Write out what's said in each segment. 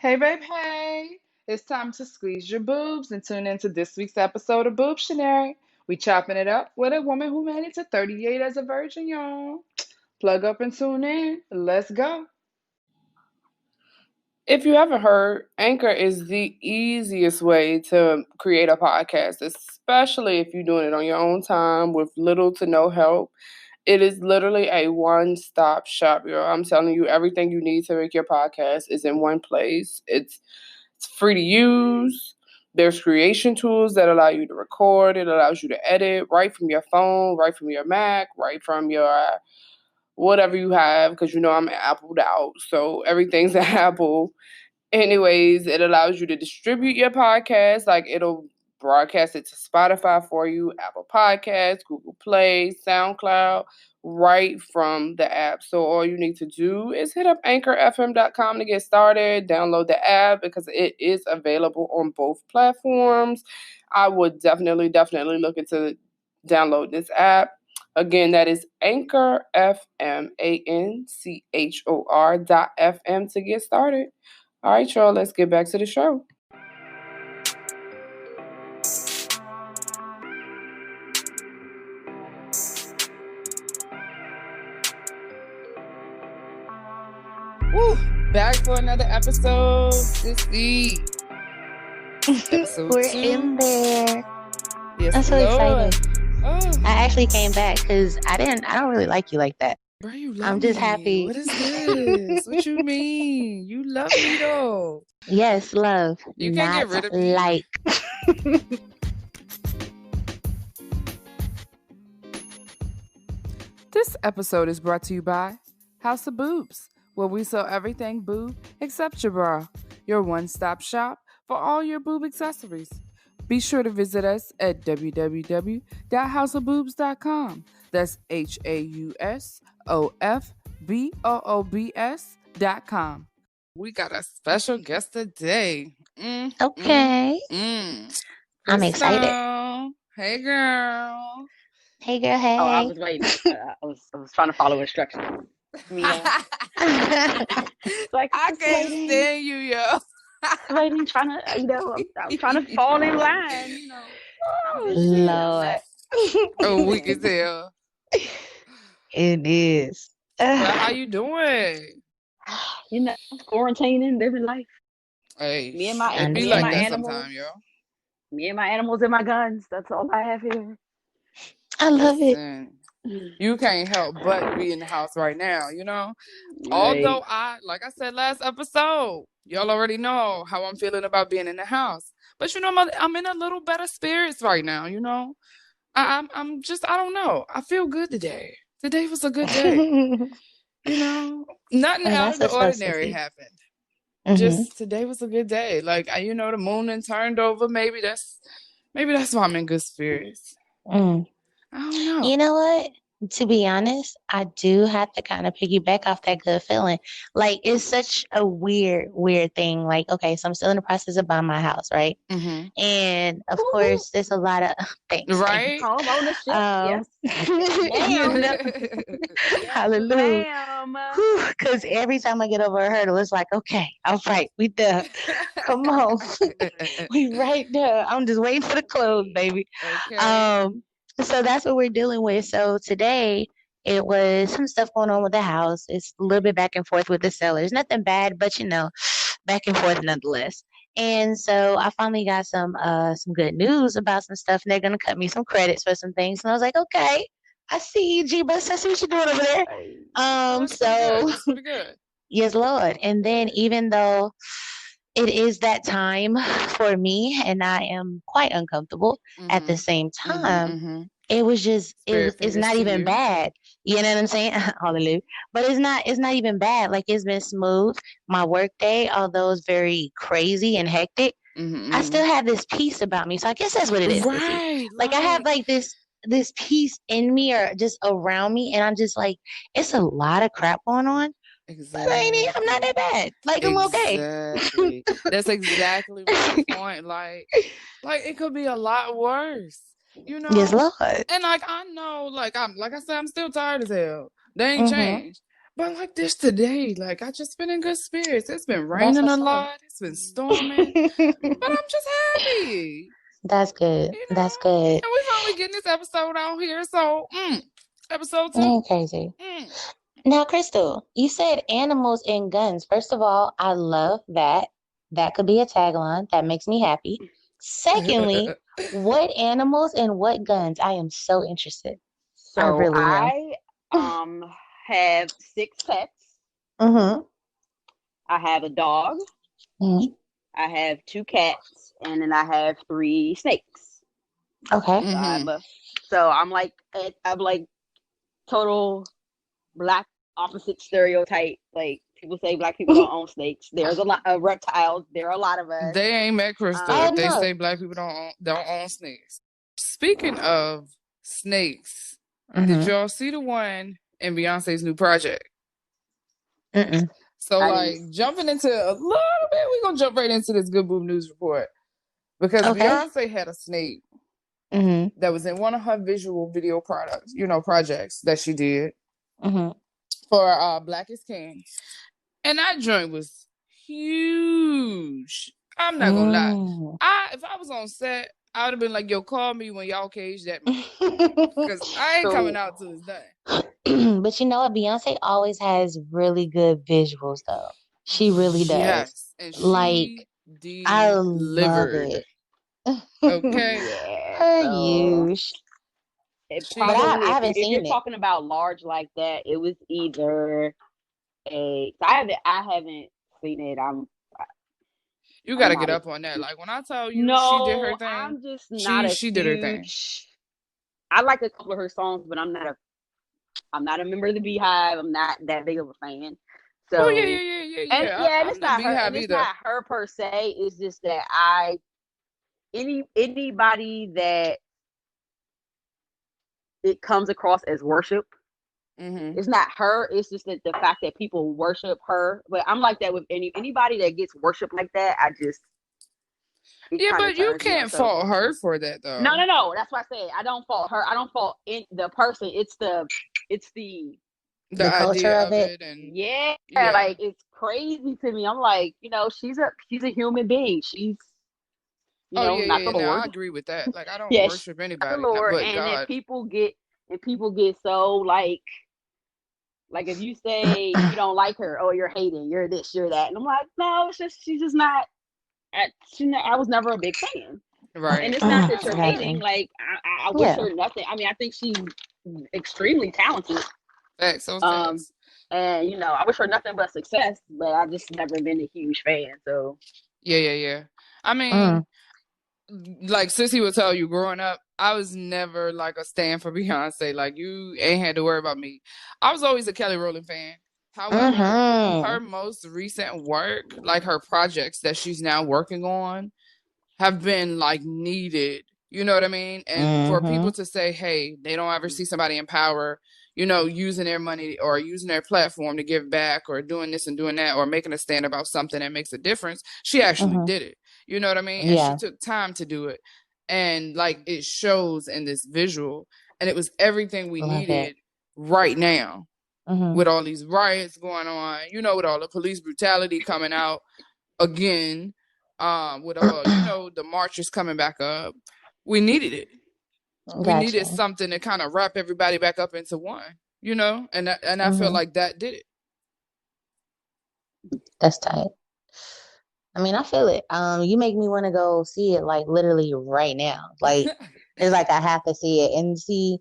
Hey, babe, hey. It's time to squeeze your boobs and tune into this week's episode of Boobtionary. We chopping it up with a woman who made it to 38 as a virgin, y'all. Plug up and tune in. Let's go. If you haven't heard, Anchor is the easiest way to create a podcast, especially if you're doing it on your own time with little to no help. It is literally a one-stop shop, yo. I'm telling you, everything you need to make your podcast is in one place. It's free to use. There's creation tools that allow you to record. It allows you to edit right from your phone, right from your Mac, right from your whatever you have, because I'm Appled out, so everything's an Apple. Anyways, it allows you to distribute your podcast. Like, it'll broadcast it to Spotify for you, Apple Podcasts, Google Play, SoundCloud, right from the app. So all you need to do is hit up anchorfm.com to get started. Download the app because it is available on both platforms. I would definitely look into download this app. Again, that is Anchor FM, ANCHOR.FM to get started. All right, y'all, let's get back to the show. Woo! Back for another episode this week. Episode We're 2. in there. Yes, I'm so Lord. excited. Oh. I actually came back because I don't really like you like that. Bro, you love I'm just me. happy. What is this? What you mean? You love me though. Yes, love. You can't get rid of me. Like. This episode is brought to you by House of Boobs, where we sell everything boob except your bra. Your one-stop shop for all your boob accessories. Be sure to visit us at www.houseofboobs.com. That's HAUSOFBOOBS.com. We got a special guest today. Okay. I'm excited. Hey, girl. Hey, girl. Hey. Oh, I was waiting. I was trying to follow instructions. Like, I can't stand you, yo. Waiting, trying to, I'm trying to fall in line, Lord. Oh, weak as hell. It is. Well, how you doing? Quarantining, living life. Hey, me and my animals. Sometime, yo. Me and my animals and my guns. That's all I have here. I love it. You can't help but be in the house right now, Right. Although like I said last episode, y'all already know how I'm feeling about being in the house. But I'm in a little better spirits right now, I'm just, I don't know. I feel good today. Today was a good day. Nothing out of the ordinary happened. Mm-hmm. Just today was a good day. Like, the moon and turned over. Maybe that's why I'm in good spirits. I don't know. You know what? To be honest, I do have to kind of piggyback off that good feeling. Like, it's such a weird thing. Like, okay, so I'm still in the process of buying my house, right? Mm-hmm. And of course, there's a lot of things. Right? Home ownership. Yes. Hallelujah. Because every time I get over a hurdle, it's like, okay, all right, we done. Come on. We right there. I'm just waiting for the close, baby. Okay. So that's what we're dealing with. So today it was some stuff going on with the house. It's a little bit back and forth with the sellers. Nothing bad, but back and forth nonetheless. And so I finally got some good news about some stuff, and they're gonna cut me some credits for some things. And I was like, okay, I see you, G-Bus. I see what you're doing over there. That's pretty good. Yes, Lord. And then even though it is that time for me, and I am quite uncomfortable at the same time. It was just, it's not even bad. You know what I'm saying? Hallelujah. But it's not even bad. Like, it's been smooth. My work day, although it's very crazy and hectic, I still have this peace about me. So I guess that's what it is. Right. Like, I have like this peace in me or just around me. And I'm just like, it's a lot of crap going on. Exactly. I'm not that bad. Like, I'm okay. Exactly. That's exactly my point. Like it could be a lot worse. Yes, Lord. And like, I know, like I said, I'm still tired as hell. They ain't changed. But like this today, like I just been in good spirits. It's been That's raining a what's up. lot. It's been storming, but I'm just happy. That's good. You That's know, good. and we finally getting this episode out here. So, episode 2. Ain't crazy. Now, Crystal, you said animals and guns. First of all, I love that. That could be a tagline. That makes me happy. Secondly, what animals and what guns? I am so interested. I So really am. I have 6 pets. Mm-hmm. I have a dog. Mm-hmm. I have 2 cats, and then I have 3 snakes. Okay. So I'm like total black opposite stereotype. Like people say, black people don't own snakes. There's a lot of reptiles. There are a lot of us. They ain't met Crystal if they say black people don't own snakes. Speaking of snakes, did y'all see the one in Beyonce's new project? So like jumping into a little bit, we're gonna jump right into this Good Boob News report. Because Beyonce had a snake that was in one of her visual video projects that she did for Black is King. And that joint was huge. I'm not gonna lie. If I was on set, I would have been like, yo, call me when y'all cage that man. Because I ain't coming out till it's done. But you know what? Beyonce always has really good visuals, though. She really does. Yes. And like, I love it. Okay. Her huge. But I haven't seen it. If you're talking about large like that, it was either I haven't seen it. You gotta get up on that. Like when I tell you she did her thing, I'm just not she did her thing. I like a couple of her songs, but I'm not a member of the Beehive. I'm not that big of a fan. So yeah. And it's not her. And it's not her per se. It's just that anybody that it comes across as worship. It's not her. It's just that the fact that people worship her. But I'm like that with anybody that gets worship like that. But you can't fault her for that though. No. That's why I say I don't fault her. I don't fault the person. It's the culture of it. And like it's crazy to me. I'm like, she's a human being. She's not the Lord. No, I agree with that. Like I don't worship anybody. Not the Lord. But and God. if people get so like if you say you don't like her, oh, you're hating, you're this, you're that, and I'm like, no, it's just she's just not. I was never a big fan. Right. And it's not that you're hating. Like I wish her nothing. I mean, I think she's extremely talented. Thanks. And I wish her nothing but success. But I've just never been a huge fan. So yeah. I mean, like Sissy would tell you, growing up, I was never like a stan for Beyonce. Like you ain't had to worry about me. I was always a Kelly Rowland fan. However, her most recent work, like her projects that she's now working on, have been like needed. You know what I mean? And for people to say, hey, they don't ever see somebody in power, using their money or using their platform to give back or doing this and doing that or making a stand about something that makes a difference. She actually did it. You know what I mean? And she took time to do it. And like it shows in this visual. And it was everything we needed right now. With all these riots going on, with all the police brutality coming out again, with all, the marches coming back up. We needed it. We needed something to kind of wrap everybody back up into one, and I feel like that did it. That's tight. I mean, I feel it. You make me want to go see it like literally right now. Like it's like I have to see it and see.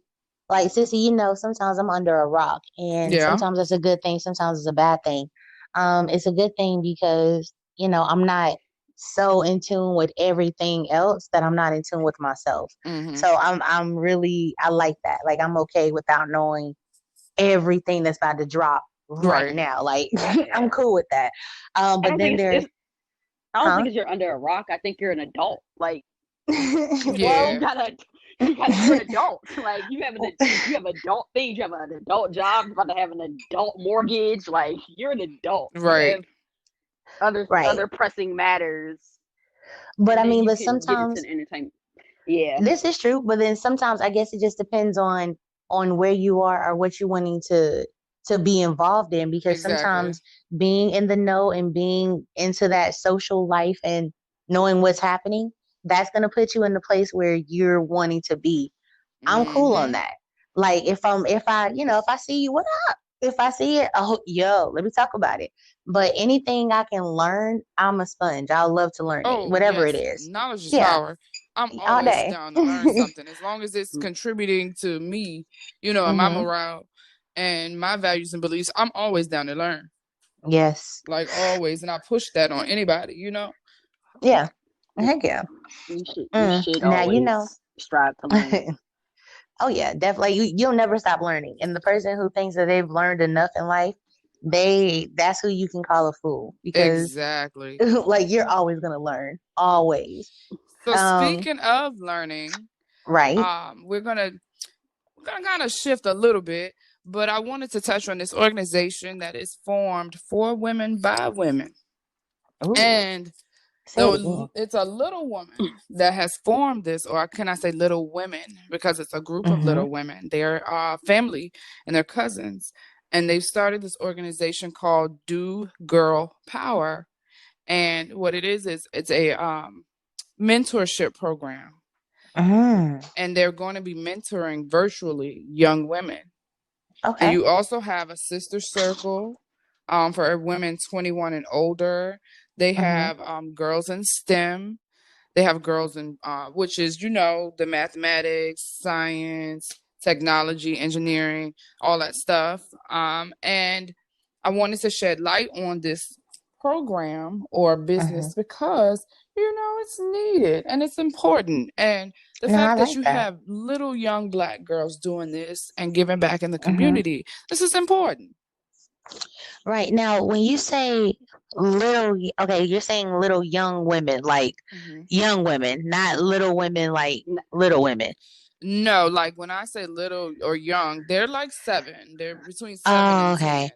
Like, Sissy, sometimes I'm under a rock, and sometimes it's a good thing, sometimes it's a bad thing. It's a good thing because, I'm not so in tune with everything else that I'm not in tune with myself. So I'm really, I like that. Like, I'm okay without knowing everything that's about to drop right now. Like, I'm cool with that. But then there's... I don't think you're under a rock. I think you're an adult. Like, you're an adult. Like you have adult things. You have an adult job. You're about to have an adult mortgage. Like you're an adult. Right. Other pressing matters. But I mean, but sometimes entertainment. Yeah, this is true. But then sometimes I guess it just depends on where you are or what you're wanting to to be involved in, because sometimes being in the know and being into that social life and knowing what's happening, that's going to put you in the place where you're wanting to be. I'm cool on that. Like if I see you, what up? If I see it, oh, yo, let me talk about it. But anything I can learn, I'm a sponge. I love to learn it, whatever it is. Knowledge is power. I'm all always day. down to learn something as long as it's contributing to me, and my morale and my values and beliefs. I'm always down to learn. Yes. Like always, and I push that on anybody, Yeah. Heck yeah. You should now always strive to learn. Oh yeah, definitely. You'll never stop learning. And the person who thinks that they've learned enough in life, that's who you can call a fool, because exactly. like you're always gonna learn, always. So speaking of learning, right? We're gonna kind of shift a little bit, but I wanted to touch on this organization that is formed for women by women. Ooh. And so it's a little woman that has formed this, or can I say little women, because it's a group of little women. They're family and they're cousins. And they've started this organization called Do Girl Power. And what it is it's a mentorship program. And they're going to be mentoring virtually young women. Okay. And you also have a sister circle for women 21 and older. They have girls in STEM. They have girls in, which is, the mathematics, science, technology, engineering, all that stuff. And I wanted to shed light on this program or business because, it's needed and it's important. And the fact that you have little young Black girls doing this and giving back in the community, this is important. Right. Now, when you say little, okay, you're saying little young women, like young women, not little women, like little women. No, like when I say little or young, they're like 7. They're between 7 and 10.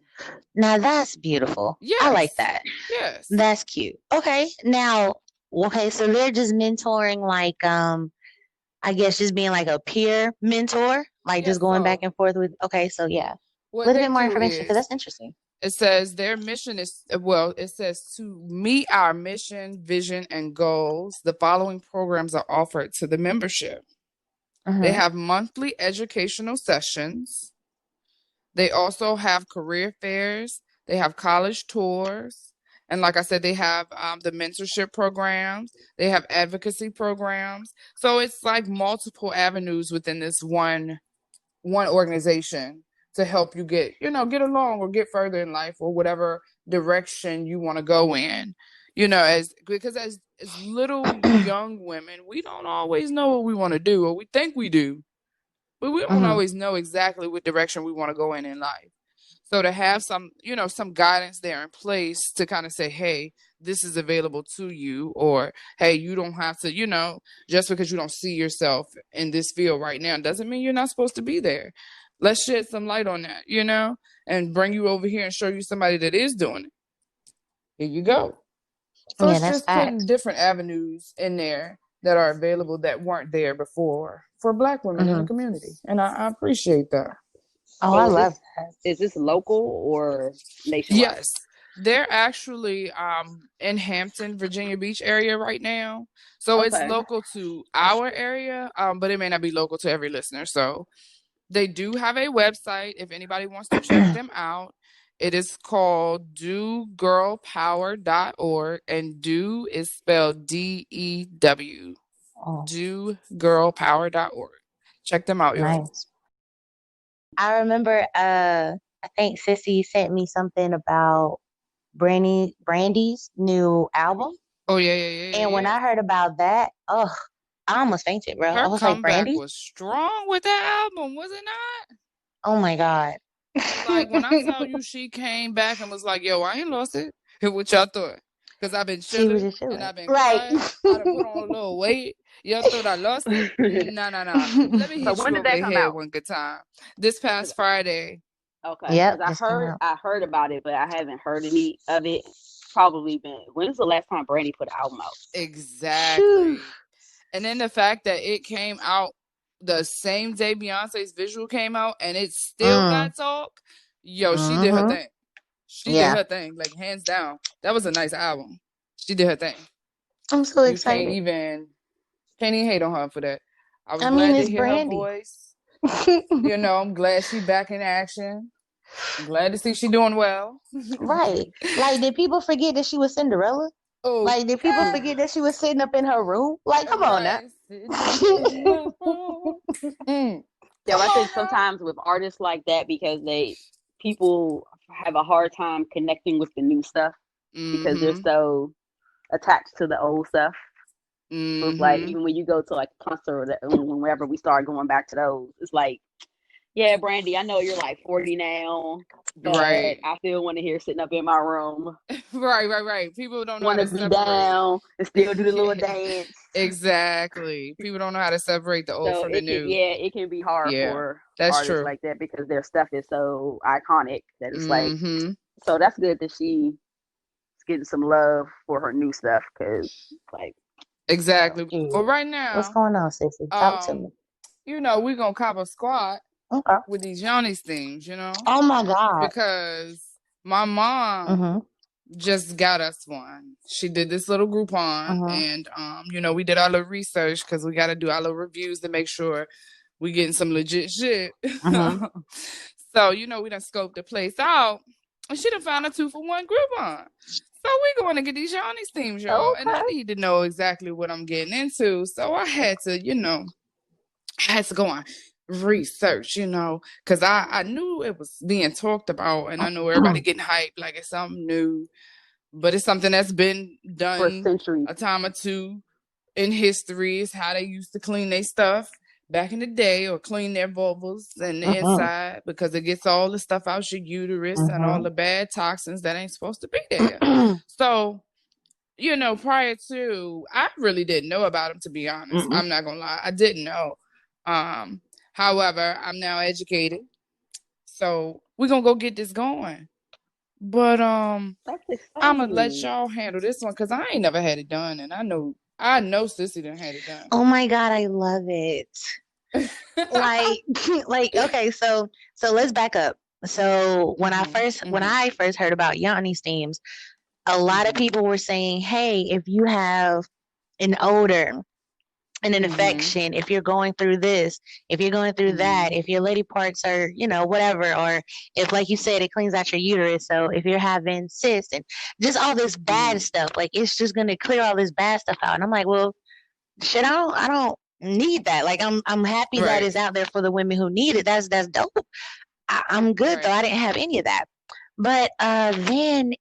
Now that's beautiful. Yes. I like that. Yes. That's cute. Okay. Now, so they're just mentoring, like, I guess just being like a peer mentor, like just going back and forth with, so yeah. A little bit more information, because that's interesting. It says their mission is, it says to meet our mission, vision, and goals, the following programs are offered to the membership. They have monthly educational sessions. They also have career fairs. They have college tours. And like I said, they have the mentorship programs. They have advocacy programs. So it's like multiple avenues within this one organization to help you get along or get further in life or whatever direction you want to go in. Because as little young women, we don't always know what we want to do, or we think we do, but we don't always know exactly what direction we want to go in life. So to have some guidance there in place to kind of say, hey, this is available to you, or hey, you don't have to, just because you don't see yourself in this field right now doesn't mean you're not supposed to be there. Let's shed some light on that, and bring you over here and show you somebody that is doing it. Here you go. So it's just putting different avenues in there that are available that weren't there before for Black women in the community. And I appreciate that. Oh, I love that. Is this local or nationwide? Yes. They're actually in Hampton, Virginia Beach area right now. So it's local to our area, but it may not be local to every listener. So they do have a website if anybody wants to check them out. It is called dogirlpower.org, and do is spelled DEW. Dogirlpower.org. Check them out, y'all. Nice. I remember I think Sissy sent me something about Brandy's new album. Oh yeah. And when I heard about that, I almost fainted, bro. Her I was comeback like, Brandy was strong with that album, was it not? Oh my God. Like when I tell you she came back and was like, yo, I ain't lost it. What y'all thought? Because I've been chilling and I've been quiet. I done put on a little weight. Y'all thought I lost it? No. Let me hit you over the head one good time. This past Friday. Okay. Yeah. I heard about it, but I haven't heard any of it. Probably been. When's the last time Brandy put an album out? Exactly. And then the fact that it came out the same day Beyonce's visual came out and it still got talk. Yo, she did her thing. She did her thing, like hands down. That was a nice album. She did her thing. I'm so excited. You can't even hate on her for that. I was glad to hear her voice. You know, I'm glad she back in action. I'm glad to see she doing well. Right. Like, did people forget that she was Cinderella? Oh, like, did people forget that she was sitting up in her room? Like, come on now. Yeah, I think sometimes with artists like that, because people have a hard time connecting with the new stuff because they're so attached to the old stuff. So it's like, even when you go to like a concert or whenever we start going back to those, it's like, yeah, Brandy, I know you're like 40 now, but I still want to hear sitting up in my room. Right. People don't know how to be down and still do the little dance. Exactly. People don't know how to separate the old from the new. It can be hard for artists like that because their stuff is so iconic that it's like. So that's good that she's getting some love for her new stuff because, like. Exactly. But right now, what's going on, sissy? Talk to me. You know, we're gonna cop a squad with these Yanni's themes, you know. Oh my God. Because my mom just got us one. She did this little Groupon and you know, we did our little research because we gotta do our little reviews to make sure we getting some legit shit. So, you know, we done scoped the place out and she done found a 2-for-1 Groupon. So we're going to get these Yanni's themes, y'all. And I need to know exactly what I'm getting into. So I had to, you know, go on research, you know, because I knew it was being talked about and I know everybody getting hyped like it's something new. But it's something that's been done for a time or two in history. It's how they used to clean their stuff back in the day or clean their vulvas and the inside because it gets all the stuff out your uterus and all the bad toxins that ain't supposed to be there. So, you know, prior to, I really didn't know about them, to be honest. I'm not gonna lie. I didn't know. However, I'm now educated. So we're gonna go get this going. But I'm gonna let y'all handle this one because I ain't never had it done and I know Sissy done had it done. Oh my God, I love it. like okay, so let's back up. So when I first heard about Yanni's themes, a lot of people were saying, hey, if you have an odor and an infection, if you're going through this, if you're going through that, if your lady parts are, you know, whatever, or if, like you said, it cleans out your uterus. So if you're having cysts and just all this bad stuff, like it's just going to clear all this bad stuff out. And I'm like, well, shit, I don't need that. Like I'm happy that it's out there for the women who need it. That's dope. I'm good though. I didn't have any of that. But then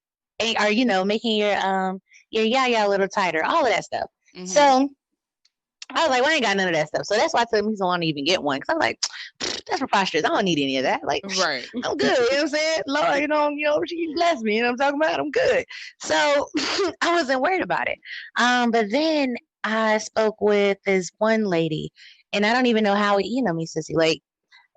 are, you know, making your yaya a little tighter, all of that stuff. So I was like, well, I ain't got none of that stuff. So that's why I told him he don't want to even get one. Because I'm like, that's preposterous. I don't need any of that. Like, I'm good. You know what I'm saying? Lord, you know, she bless me. You know what I'm talking about? I'm good. So I wasn't worried about it. But then I spoke with this one lady, and I don't even know how, you know me, sissy. Like,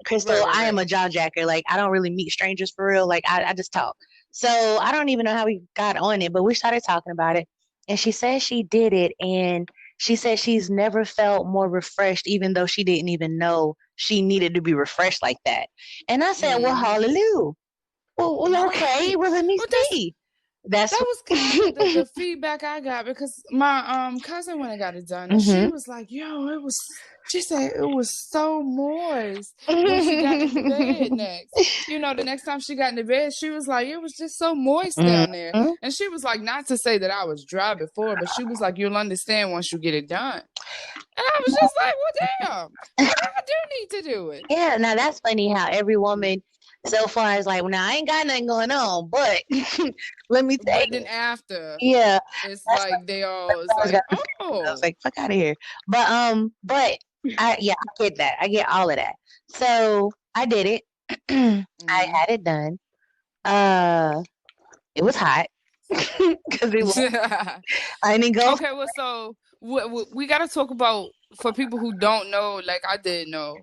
Crystal, I am a jaw jacker. Like, I don't really meet strangers for real. Like, I just talk. So I don't even know how we got on it, but we started talking about it. And she said she did it, and she said she's never felt more refreshed, even though she didn't even know she needed to be refreshed like that. And I said, well, hallelujah. Well, okay. Well, let me see. That was kind of the feedback I got because my cousin went and got it done, and she was like, "Yo, she said it was so moist when she got into bed next. You know, the next time she got into bed, she was like, it was just so moist down there." And she was like, not to say that I was dry before, but she was like, you'll understand once you get it done. And I was just like, well, damn, maybe I do need to do it. Yeah, now that's funny how every woman so far is like, well, now I ain't got nothing going on, but let me tell you. But then after, it's like they all, it's like, oh. I was like, fuck out of here. But I get that. I get all of that. So I did it. I had it done. It was hot because it was. I didn't go. Okay, well, so we got to talk about, for people who don't know, like I didn't know.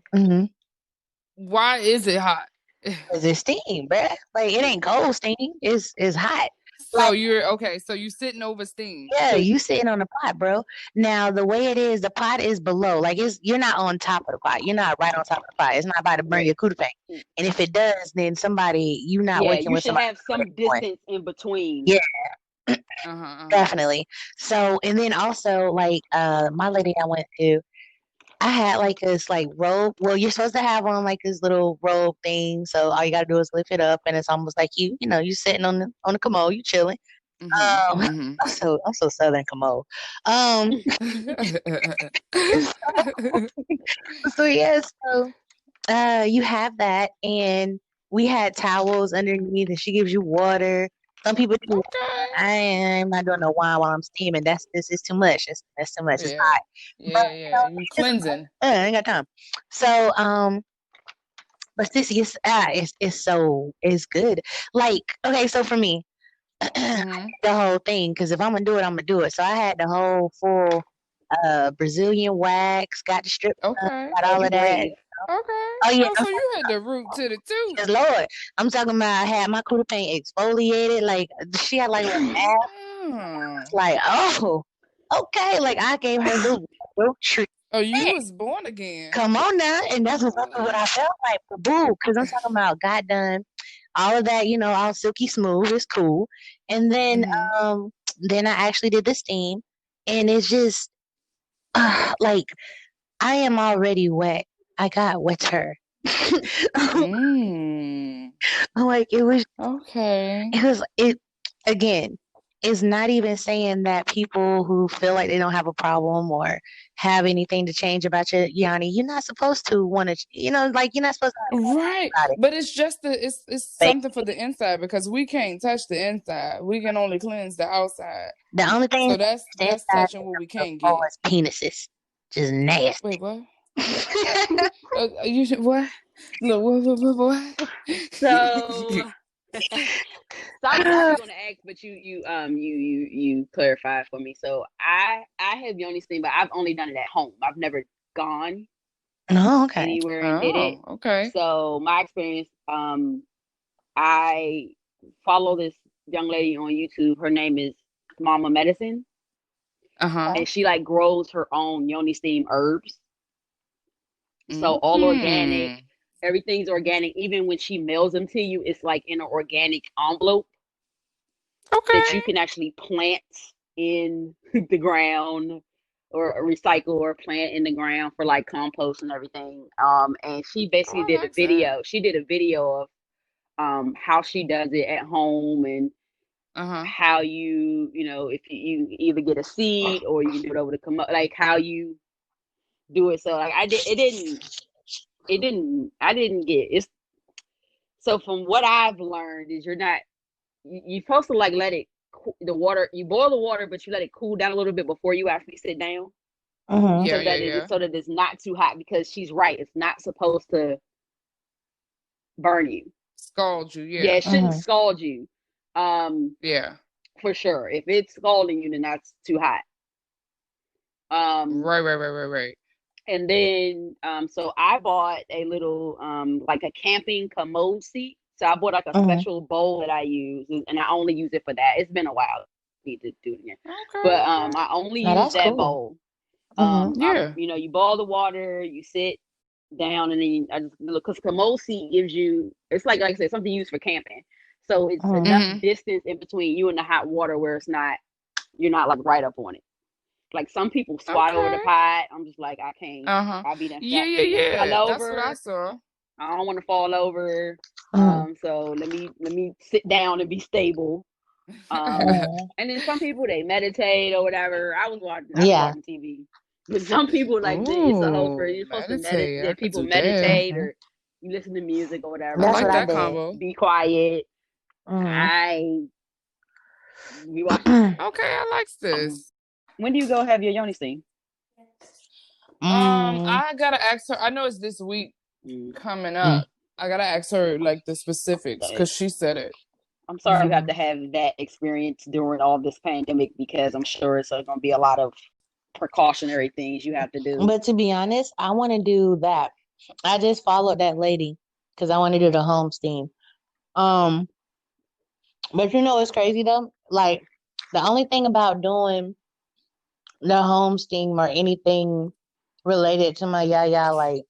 Why is it hot? Because it's steam, bruh. Like, it ain't cold steam. It's hot. So you're okay. So you sitting over steam. Yeah, you sitting on the pot, bro. Now the way it is, the pot is below. Like you're not on top of the pot. You're not right on top of the pot. It's not about to burn your cootie pain. And if it does, then you're not working with somebody. You should have some distance in between. Yeah. Definitely. So, and then also like my lady I went to, I had like this like robe. Well, you're supposed to have on like this little robe thing. So all you gotta do is lift it up, and it's almost like you sitting on the commode, you chilling. I'm so Southern commode. So yeah, so you have that, and we had towels underneath, and she gives you water. Some people do. I'm not doing no wine while I'm steaming. This is too much. That's too much. It's hot. Yeah. You cleansing. I ain't got time. So but this is it's good. Like, okay, so for me, the whole thing, because if I'm gonna do it, I'm gonna do it. So I had the whole full Brazilian wax, got the strip, got all of that. Okay. Oh yeah. So you had the root to the tooth. Yes, Lord. I'm talking about I had my cootie paint exfoliated. Like she had like a mask. Like, oh, okay. Like I gave her the real treat. Oh, you was born again. Come on now. And that's exactly what I felt like for boo. Because I'm talking about got done. All of that, all silky smooth. It's cool. And then then I actually did the steam. And it's just like I am already wet. I got wetter. Like it was okay. Again, it's not even saying that people who feel like they don't have a problem or have anything to change about your Yanni, you're not supposed to want to, like you're not supposed to right. But it's just it's something for the inside, because we can't touch the inside. We can only cleanse the outside. The only thing so that's touching what we can't get. Penises. Just nasty. Wait, what? You should what? Look, what? So I was going to ask, but you clarified for me. So I have yoni steam, but I've only done it at home. I've never gone anywhere and did it. Okay. So my experience, I follow this young lady on YouTube. Her name is Mama Medicine. And she like grows her own yoni steam herbs. So all organic, everything's organic. Even when she mails them to you, it's like in an organic envelope that you can actually plant in the ground or recycle or plant in the ground for like compost and everything. And she basically did a video. She did a video of how she does it at home and how if you either get a seed or you can do it over the commode, like how you do it. So like I didn't get it. So from what I've learned is you're supposed to like let it the water, you boil the water, but you let it cool down a little bit before you actually sit down. So that it's not too hot, because she's right, it's not supposed to burn you, scald you. It shouldn't scald you. For sure, if it's scalding you, then that's too hot. Right. And then so I bought a little like a camping commode seat. So I bought like a special bowl that I use, and I only use it for that. It's been a while. I need to do it again. But I only use that bowl. You boil the water, you sit down, and then I just look, because commode seat gives you, it's like I said, something used for camping. So it's enough distance in between you and the hot water where you're not like right up on it. Like some people squat over the pot. I'm just like, I can't. I'll be that. Yeah. That's what I saw. I don't want to fall over. So let me sit down and be stable. And then some people, they meditate or whatever. I was watching TV. But some people like it's a whole for you're supposed to meditate. People meditate or you listen to music or whatever. I like that combo. Be quiet. We watch. Okay, I like this. When do you go have your yoni steam? I gotta ask her. I know it's this week coming up. I gotta ask her like the specifics, because she said it. I'm sorry you have to have that experience during all this pandemic, because I'm sure it's going to be a lot of precautionary things you have to do. But to be honest, I want to do that. I just followed that lady because I want to do the home steam. But it's crazy though. Like, the only thing about doing the home steam or anything related to my yaya, like,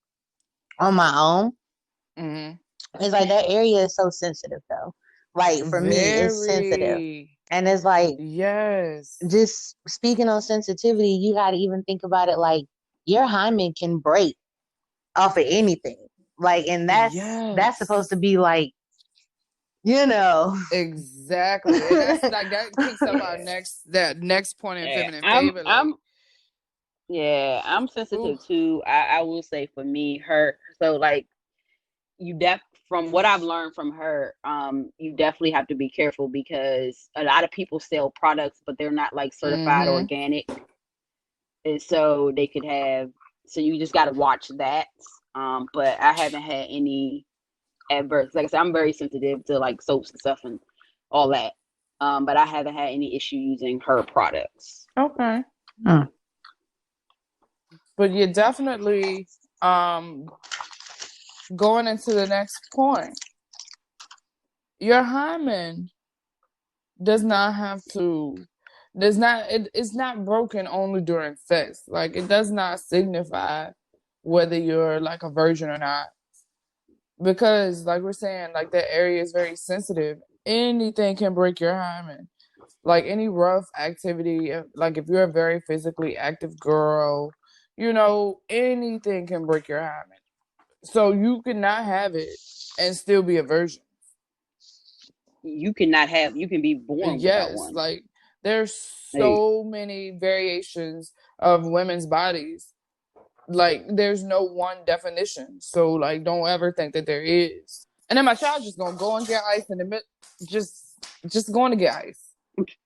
on my own, it's like that area is so sensitive, though. Like, for me, it's sensitive. And it's like, just speaking on sensitivity, you got to even think about it like your hymen can break off of anything. Like, and that's supposed to be like, you know. Exactly. And that's like, that kicks up our next point in feminine favor. I'm sensitive too. I will say for me, so like from what I've learned from her, you definitely have to be careful because a lot of people sell products, but they're not like certified organic. And so they could have, so you just got to watch that. But I haven't had any adverse, like I said, I'm very sensitive to like soaps and stuff and all that. But I haven't had any issue using her products. Okay. But you're definitely going into the next point. Your hymen does not have to, it's not broken only during sex. Like, it does not signify whether you're like a virgin or not. Because like we're saying, like, that area is very sensitive. Anything can break your hymen. Like, any rough activity, like if you're a very physically active girl, you know, anything can break your hymen. So you cannot have it and still be a virgin. You can be born without one. Like, there's so many variations of women's bodies. Like, there's no one definition. So, like, don't ever think that there is. And then my child just gonna go and get ice in the middle, just going to get ice.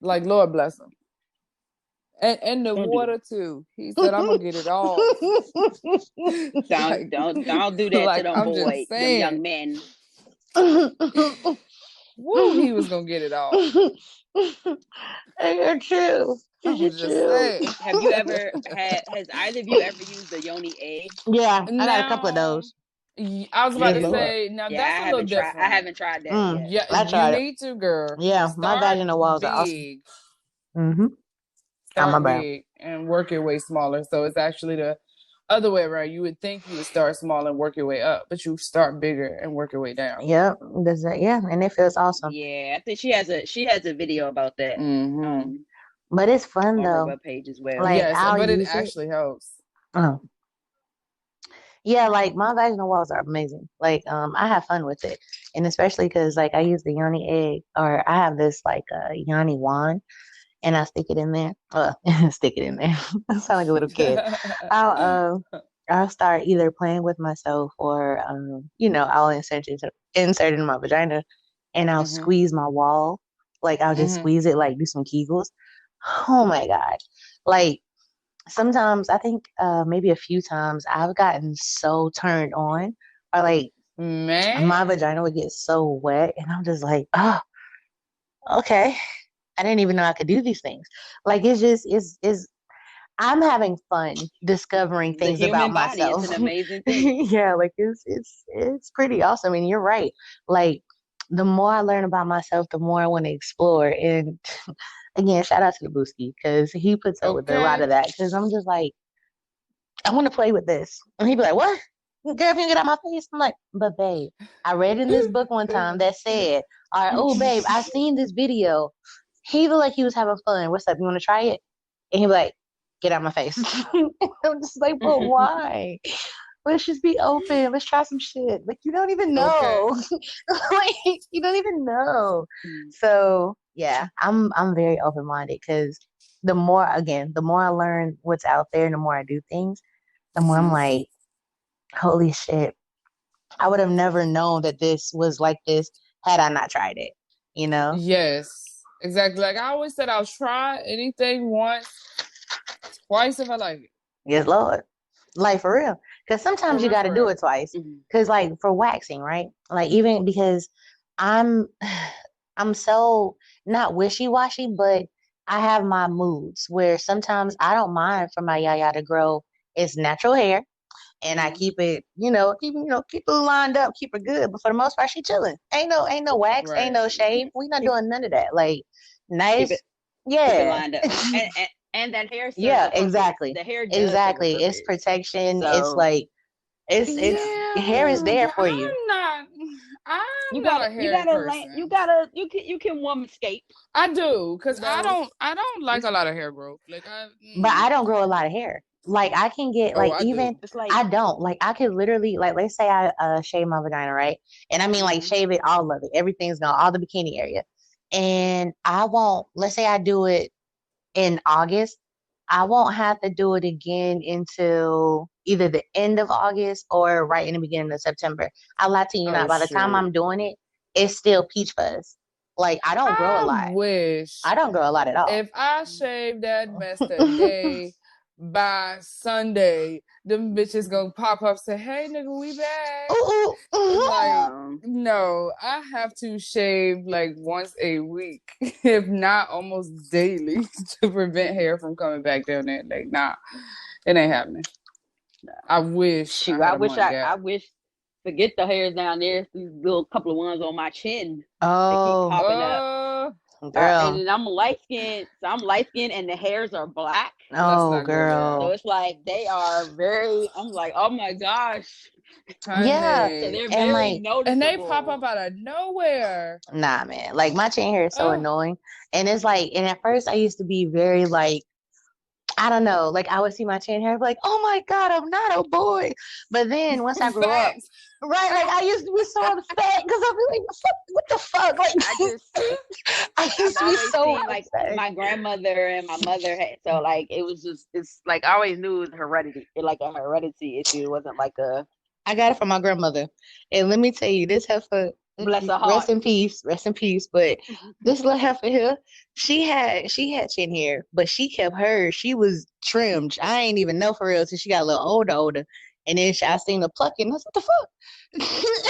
Like, Lord bless him. And the water too. He said, "I'm gonna get it all." Don't do that to them boys, them young men. Woo, he was gonna get it all. You're true. Just saying. Have you ever has either of you ever used the yoni egg? Yeah, I got a couple of those. I was about to say, now that's a little different. I haven't tried that yet. Yeah, you need to, girl. Yeah, my vaginal walls are awesome. Start big and work your way smaller. So it's actually the other way around. You would think you would start small and work your way up, but you start bigger and work your way down. Yep, and it feels awesome. Yeah, I think she has a video about that. But it's fun on though. her webpage as well. Like, yes, but it actually helps. Yeah, like my vaginal walls are amazing. Like, I have fun with it, and especially because like I use the yoni egg, or I have this like yoni wand, and I stick it in there. Stick it in there. I sound like a little kid. I'll start either playing with myself or I'll insert it in my vagina, and I'll squeeze my wall. Like, I'll just squeeze it, like do some Kegels. Oh my God! Like, sometimes I think maybe a few times I've gotten so turned on, or like, man, my vagina would get so wet, and I'm just like, oh, okay. I didn't even know I could do these things. Like, it's I'm having fun discovering things about myself. It's an amazing thing. Yeah, like it's pretty awesome. And you're right. Like, the more I learn about myself, the more I want to explore. And again, shout out to the Booski, because he puts up with a lot of that. Because I'm just like, I want to play with this, and he'd be like, "What? Girl, if you get out my face." I'm like, "But babe, I read in this book one time that said, all right, oh babe, I seen this video." He looked like he was having fun. What's up? You want to try it? And he'd be like, "Get out my face." I'm just like, but why? Let's just be open. Let's try some shit. Like, you don't even know. Like, you don't even know. So yeah, I'm very open minded, because the more I learn what's out there, and the more I do things, the more I'm like, holy shit, I would have never known that this was like this had I not tried it. You know? Yes. Exactly. Like, I always said, I'll try anything once, twice if I like it. Yes, Lord. Like, for real. Because sometimes you got to do it twice. Because like, for waxing, right? Like, even because I'm so not wishy-washy, but I have my moods where sometimes I don't mind for my yaya to grow its natural hair. And I keep it, keep it lined up, keep it good. But for the most part, she chilling. Ain't no wax, ain't no shave. We not doing none of that. Like, nice. Keep it Yeah. lined up. And that hair serves Yeah, a purpose. exactly. The hair does Exactly. serve a It's purpose. protection. It's So like it's Yeah, hair is there but for you. I'm not a hair person. You can womanscape. I do, cause No. I don't like a lot of hair growth. Like But I don't grow a lot of hair. Like I can get oh, like I even do. It's like I don't like I could literally like let's say I shave my vagina, right? And I mean like shave it all of it. Everything's gone, all the bikini area. And I won't let's say I do it in August, I won't have to do it again until either the end of August or right in the beginning of September. I'll lie to you Oh not. By the time shoot. I'm doing it, it's still peach fuzz. Like I don't grow a I lot. wish I don't grow a lot at all. if I shaved that mess today, by Sunday, them bitches gonna pop up say, "Hey, nigga, we back." Ooh, ooh. Like, no, I have to shave like once a week, if not almost daily, to prevent hair from coming back down there. Like, nah, it ain't happening. I wish I had a month gap. I wish forget the hairs down there. These little couple of ones on my chin that keep Oh, popping up. girl. And I'm light skinned, so I'm light skinned and the hairs are black. Let's Oh, not go there. So girl. it's like they are very I'm like, oh my gosh. Yeah. So Honey. they're And very like, And they pop noticeable. up out of nowhere. nah, man. Like my chin hair is so Oh, annoying. And it's like, and at first I used to be very like, I don't know, like I would see my chin hair, I'd be like, oh my God, I'm not a boy. But then once I grew up, facts. right, like I used to be so upset because I'd be like, what the fuck? Like I used to be I've always so seen like upset. my grandmother and my mother had so like it was just it's like I always knew it was heredity, like a heredity issue. It wasn't like a I got it from my grandmother. And let me tell you, this heifer, bless her rest heart. in peace, rest in peace. But this little heifer here, she had chin hair, but she kept hers. She was trimmed. I ain't even know for real till she got a little older. And then I seen the plucking. I was what the fuck?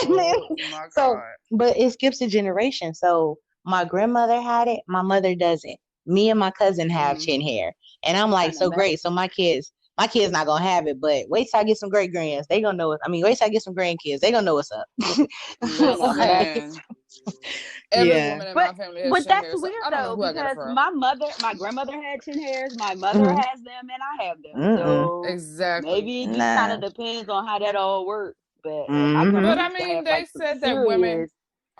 And then, Oh my so, God. but it skips a generation. So my grandmother had it, my mother doesn't. Me and my cousin have chin hair. And I'm like, Kind of so mess. great. So my kids not gonna have it, but wait till I get some great grands. They gonna know it. I mean, wait till I get some grandkids. They gonna know what's up. Listen, every Yeah. woman in my family has But chin that's hair, so weird I don't know though who I got it because from. my grandmother had chin hairs, my mother Mhm. has them, and I have them. Mm-mm. So Exactly. maybe it just kind Nah. of depends on how that all works. But my Mm-hmm. But grandmother I used to mean, have they like some said that women,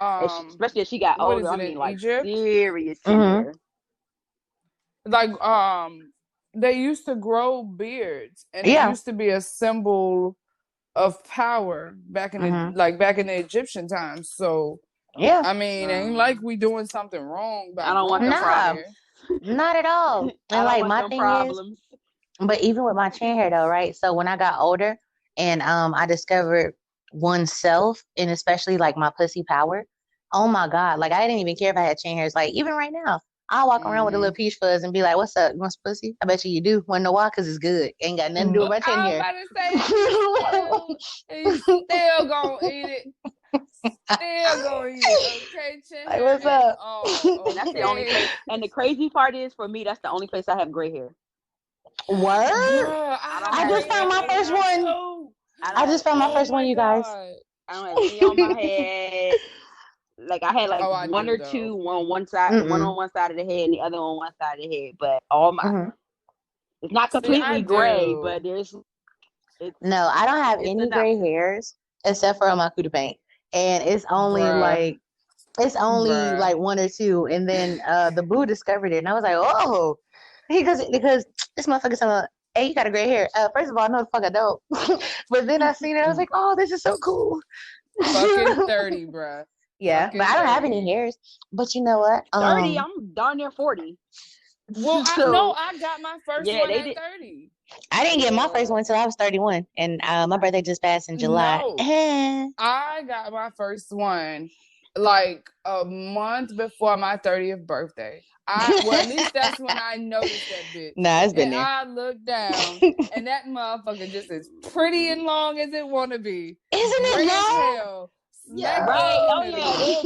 serious, especially as she got what older. is I it in mean, like Egypt? serious chin Mm-hmm. hair. Like, they used to grow beards, and it Yeah. used to be a symbol of power back in Mm-hmm. the Egyptian times. So Yeah. I mean, ain't like we doing something wrong by I don't want growing them chin Nah. hair. problems. Not at all. I And don't like want my them thing is, problems. but even with my chin hair though, right? So when I got older and I discovered oneself and especially like my pussy power, oh my God. Like I didn't even care if I had chin hairs. Like even right now, I'll walk around with a little peach fuzz and be like, what's up? You want some pussy? I bet you do. Wanna know why? Because it's good. Ain't got nothing to do with my chin I was hair. about to say he's still gonna eat it. Still gonna eat it. Okay, chin Like, hair what's and up? all. And that's the only Okay. place. And the crazy part is, for me, that's the only place I have gray hair. Word? Bruh, I I don't have I have just gray hair found any. my right first now one. too. I don't I have just found my Oh first one, my you guys. God. I don't have any on my head. Like I had like Oh, I one do or though. two on one side, one Mm-mm. on one side of the head, and the other on one side of the head. But all my, Mm-hmm. it's not See, I completely gray, do. but it's, No, I don't have it's any enough. gray hairs except for on my cutie paint. And Bruh. it's only Bruh. like one or two. And then the boo discovered it and I was like, oh, because this motherfucker said, hey, you got a gray hair. First of all, no the fuck I don't. But then I seen it, I was like, oh, this is so cool. Fucking 30, bruh. Yeah, but Fucking I don't have any 30. hairs. But you know what? 30, I'm darn near 40. Well, So I got my first yeah, one they at did. 30. I didn't get my first one until I was 31, and my birthday just passed in July. No. I got my first one like a month before my 30th birthday. Well, at least that's when I noticed that bitch. Nah, it's been And there. I looked down, and that motherfucker just as pretty and long as it want to be. Isn't it Gray as long? hell. Smack Yeah. Right? dab in the Oh middle.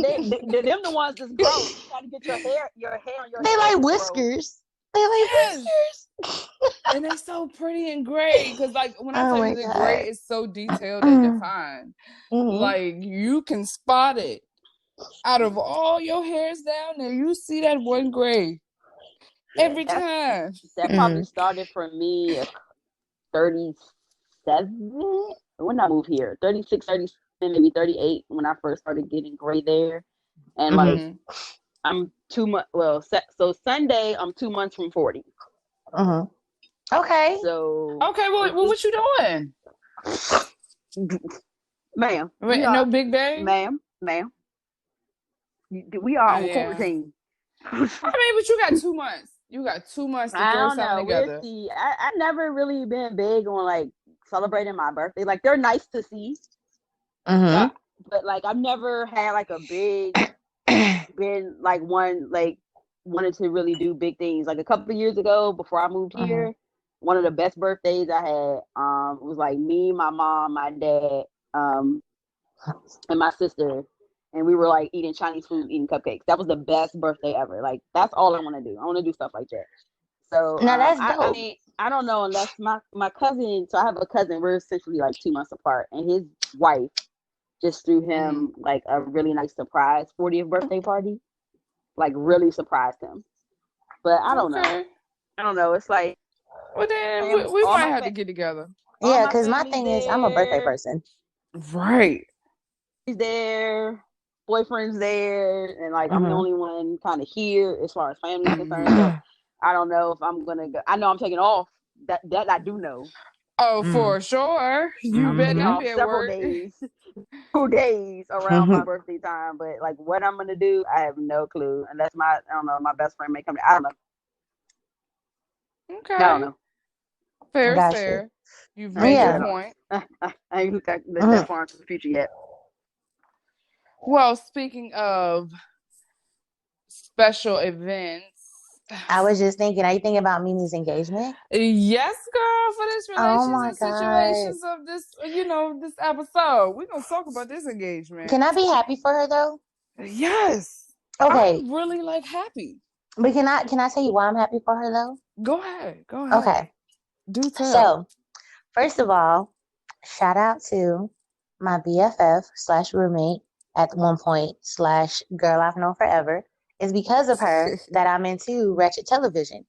yeah, them the ones that's gross. You got to get your hair on your They head like to grow. whiskers. They like Yes. whiskers. And they so pretty and gray. Because, like, when I Oh tell my you the gray God. is so detailed and defined, Mm-hmm. like, you can spot it. Out of all your hairs down there, you see that one gray every time. That probably started for me at 37 when I moved here. 36, 37, maybe 38 when I first started getting gray there. And like I'm 2 months. Well, so Sunday I'm 2 months from 40. Okay. So well, what you doing, ma'am? No big bang, ma'am. We are on quarantine. I mean, but you got 2 months. You got 2 months to throw something together. We'll see. I never really been big on like celebrating my birthday. Like they're nice to see. But like I've never had like a big been like one like wanted to really do big things. Like a couple of years ago before I moved here, one of the best birthdays I had was like me, my mom, my dad, and my sister, and we were like eating Chinese food, eating cupcakes. That was the best birthday ever. Like that's all I want to do. I want to do stuff like that. So now that's dope. I mean, I don't know unless my cousin. So I have a cousin. We're essentially like 2 months apart, and his wife just threw him like a really nice surprise 40th birthday party. Like really surprised him. But I don't know. I don't know. It's like, well, then we might have to get together. Yeah, because my thing is, I'm a birthday person. Right. He's there, boyfriend's there, and like I'm the only one kind of here as far as family's concerned. So I don't know if I'm gonna go. I know I'm taking off. That I do know. Oh, for sure. You better not be at work. 2 days around my birthday time, but like what I'm gonna do, I have no clue. And that's I don't know. My best friend may come. I don't know. Okay. I don't know. Fair. You've made your point. I ain't looked at that far into the future yet. Well, speaking of special events, I was just thinking, are you thinking about Mimi's engagement? Yes, girl, for this relations and situations of this, this episode. We're going to talk about this engagement. Can I be happy for her, though? Yes. Okay. I'm really, happy. But can I tell you why I'm happy for her, though? Go ahead. Okay. Do tell. So, first of all, shout out to my BFF/roommate at one point / girl I've known forever. It's because of her that I'm into Ratchet Television.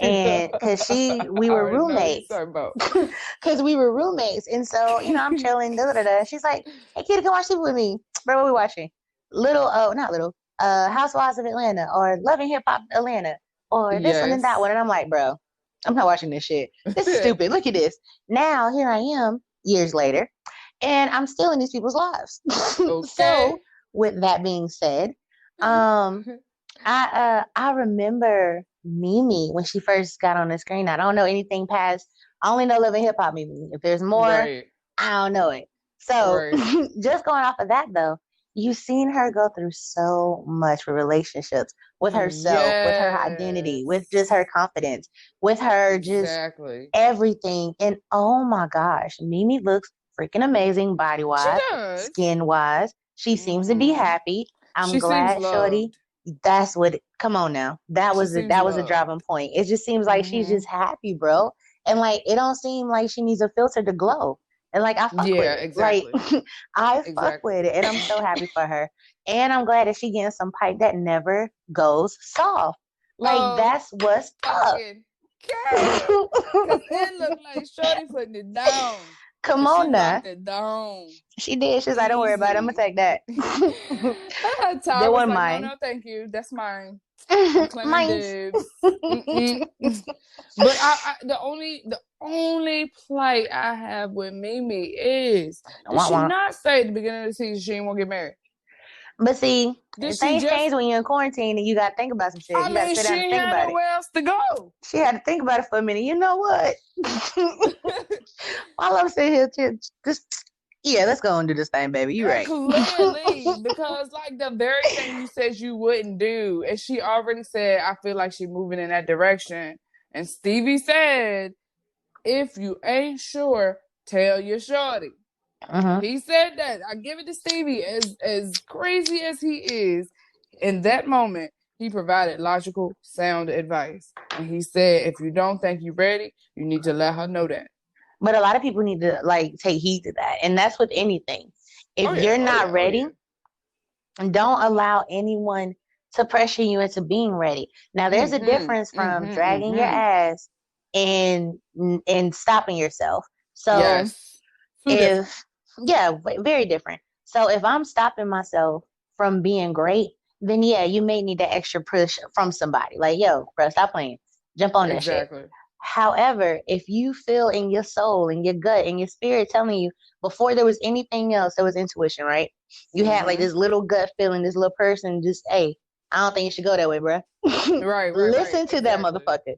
And because we were roommates. Because we were roommates. And so, I'm chilling, She's like, hey, kid, come watch TV with me. Bro, what we watching? Housewives of Atlanta or Love and Hip Hop Atlanta or this one and that one. And I'm like, bro, I'm not watching this shit. This is stupid. Look at this. Now, here I am years later, and I'm still in these people's lives. Okay. So, with that being said, I remember Mimi when she first got on the screen. I don't know anything past. I only know Love and Hip Hop Mimi. If there's more, I don't know it. So just going off of that though, you've seen her go through so much with relationships, with herself, with her identity, with just her confidence, with her just everything. And oh my gosh, Mimi looks freaking amazing body wise, skin wise. She seems to be happy. I'm glad, shorty. That's what. Come on now. That was a driving point. It just seems like she's just happy, bro. And like it don't seem like she needs a filter to glow. And like I fuck with it. Exactly. Like I fuck with it, and I'm so happy for her. And I'm glad that she getting some pipe that never goes soft. Like that's what's up. Cause it looked like shorty putting it down. Come on now. She did. She's like, don't worry about it. I'm gonna take that. That one mine. No, thank you. That's mine. I'm claiming dibs. But the only plight I have with Mimi is did she not say at the beginning of the season she ain't want to get married? But see, things change when you're in quarantine and you got to think about some shit. You got to sit down and think about it. She had nowhere else to go. She had to think about it for a minute. You know what? While I'm sitting here, let's go and do this thing, baby. You're right. Clearly, because like the very thing you said you wouldn't do, and she already said, I feel like she's moving in that direction. And Stevie said, if you ain't sure, tell your shorty. He said that. I give it to Stevie. As crazy as he is, in that moment, he provided logical, sound advice. And he said, if you don't think you're ready, you need to let her know that. But a lot of people need to like take heed to that. And that's with anything. If you're not ready, Don't allow anyone to pressure you into being ready. Now, there's a difference from dragging your ass and stopping yourself. So if very different. So if I'm stopping myself from being great, then yeah, you may need that extra push from somebody. Like, yo, bro, stop playing. Jump on that shit. However, if you feel in your soul, in your gut, in your spirit telling you before there was anything else, there was intuition, right? You had like this little gut feeling, this little person just, hey, I don't think you should go that way, bro. Listen to that motherfucker.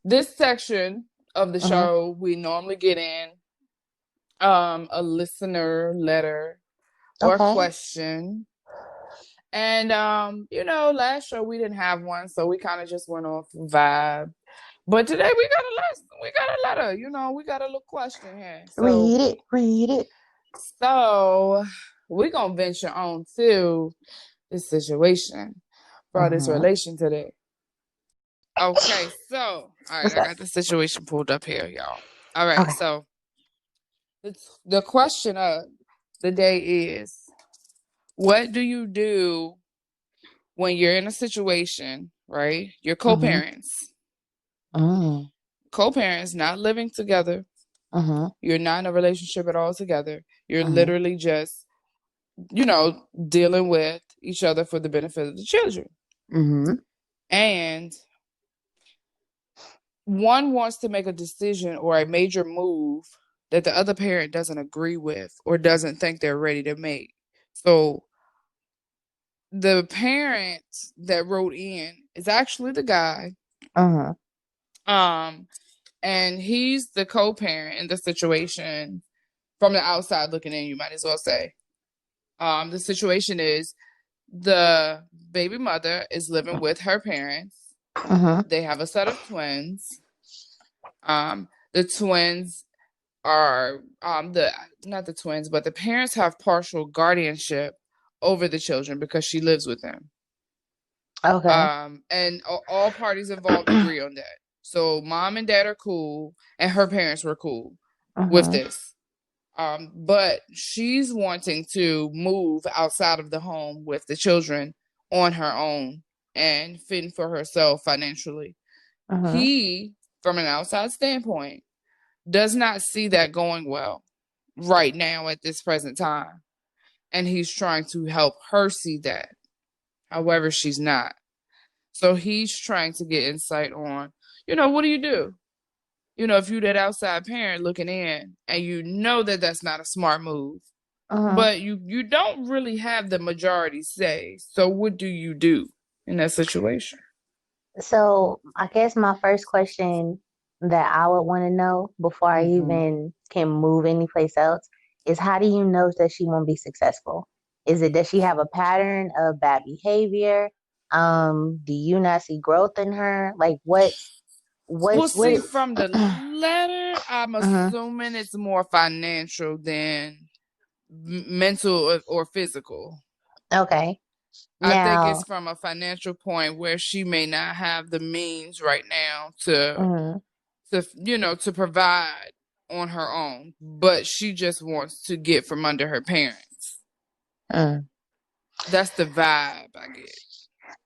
This section of the show, we normally get in a listener letter or a question. And last show we didn't have one, so we kind of just went off vibe. But today we got a letter, we got a little question here. So, read it. So we're gonna venture on to this situation for this relation today. Okay, so all right, I got the situation pulled up here, y'all. All right, so the question of the day is, what do you do when you're in a situation, right? You're co-parents. Co-parents, not living together. You're not in a relationship at all together. You're literally just, dealing with each other for the benefit of the children. And one wants to make a decision or a major move that the other parent doesn't agree with or doesn't think they're ready to make. So the parent that wrote in is actually the guy. And he's the co-parent in the situation. From the outside looking in, you might as well say. The situation is the baby mother is living with her parents. They have a set of twins. The twins are not the twins, but the parents have partial guardianship over the children because she lives with them. And all parties involved agree on that. So mom and dad are cool, and her parents were cool with this. But she's wanting to move outside of the home with the children on her own and fend for herself financially. He, from an outside standpoint, does not see that going well right now at this present time. And he's trying to help her see that. However, she's not. So he's trying to get insight on, what do you do? If you're that outside parent looking in and you know that that's not a smart move, but you don't really have the majority say. So what do you do in that situation? So I guess my first question that I would want to know before I even can move anyplace else is, how do you know that she won't be successful? Is it, does she have a pattern of bad behavior? Do you not see growth in her? Like what? See, from the letter, I'm assuming it's more financial than mental or physical. Okay. I think it's from a financial point where she may not have the means right now to provide on her own, but she just wants to get from under her parents. That's the vibe I get.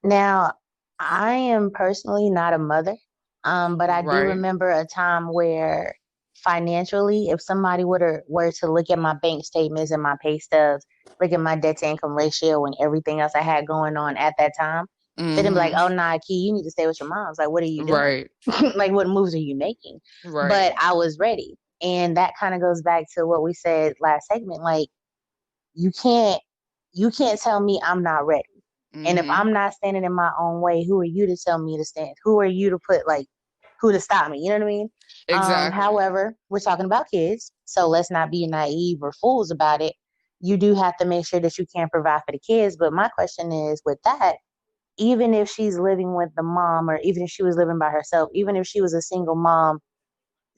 Now, I am personally not a mother, but I do remember a time where financially, if somebody were to look at my bank statements and my pay stubs, look at my debt to income ratio and everything else I had going on at that time, they'd be like, oh, nah, Key, you need to stay with your mom. It's like, what are you doing? Like, what moves are you making? But I was ready. And that kind of goes back to what we said last segment. Like, you can't tell me I'm not ready. And if I'm not standing in my own way, who are you to tell me to stand? Who are you to who to stop me? You know what I mean? Exactly. However, we're talking about kids, so let's not be naive or fools about it. You do have to make sure that you can provide for the kids. But my question is, with that, even if she's living with the mom, or even if she was living by herself, even if she was a single mom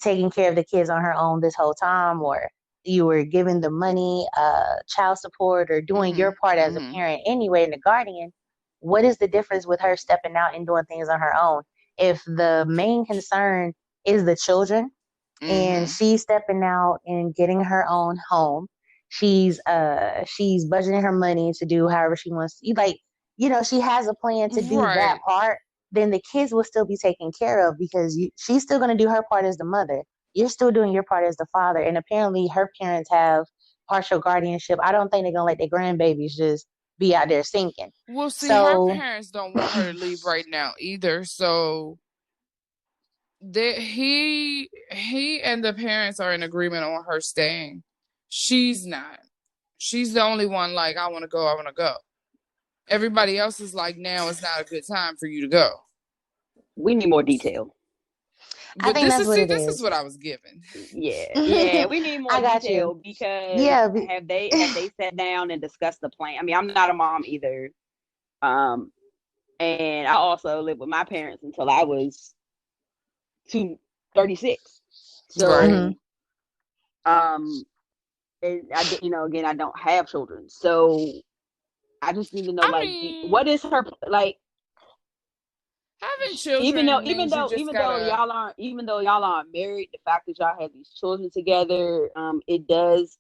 taking care of the kids on her own this whole time, or you were giving the money, child support, or doing your part as a parent anyway, and the guardian, what is the difference with her stepping out and doing things on her own? If the main concern is the children, and she's stepping out and getting her own home, She's budgeting her money to do however she wants to. Like, she has a plan to do that part. Then the kids will still be taken care of because she's still going to do her part as the mother. You're still doing your part as the father. And apparently her parents have partial guardianship. I don't think they're going to let their grandbabies just be out there sinking. Well, see, her parents don't want her to leave right now either. So he and the parents are in agreement on her staying. She's not. She's the only one like, I want to go. Everybody else is like, now is not a good time for you to go. We need more detail. But this is what I was given. Yeah, we need more detail because have they sat down and discussed the plan? I mean, I'm not a mom either, and I also lived with my parents until I was 36. So, and again, I don't have children, so I just need to know, what is her like? Having children, even though y'all aren't married, the fact that y'all have these children together, it does.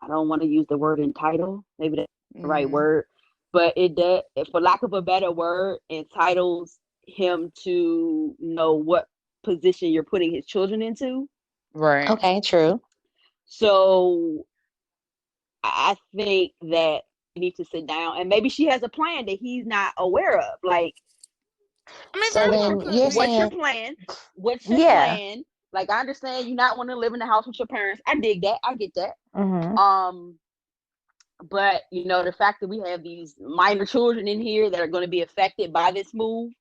I don't want to use the word entitle. Maybe that's the right word, but it does, for lack of a better word, entitles him to know what position you're putting his children into. Right. Okay. True. So I think that you need to sit down, and maybe she has a plan that he's not aware of, like. I mean, so then what's your plan? What's your plan? Like, I understand you not want to live in the house with your parents. I dig that. I get that. But the fact that we have these minor children in here that are going to be affected by this move.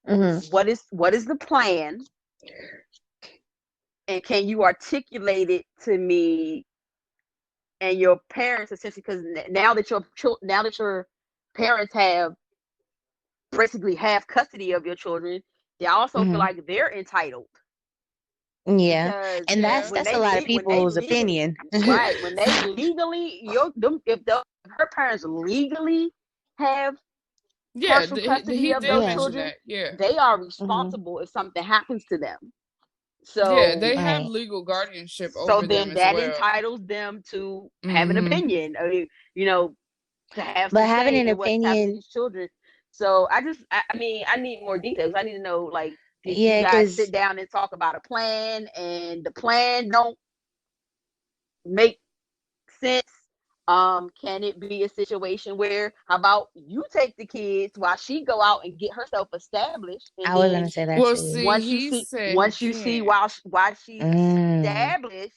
What is the plan? And can you articulate it to me and your parents, essentially? Because now that your parents have basically have custody of your children, they also feel like they're entitled. Yeah, and that's a lot of people's opinion, right? When they legally, if her parents legally have partial custody of those children, they are responsible if something happens to them. So they have legal guardianship over them. So then that entitles them to have an opinion, to have. But having an opinion, these children. So I need more details. I need to know, like, did you guys sit down and talk about a plan, and the plan don't make sense? Can it be a situation where, how about you take the kids while she go out and get herself established? And I was going to say that too. Once you see while she's established,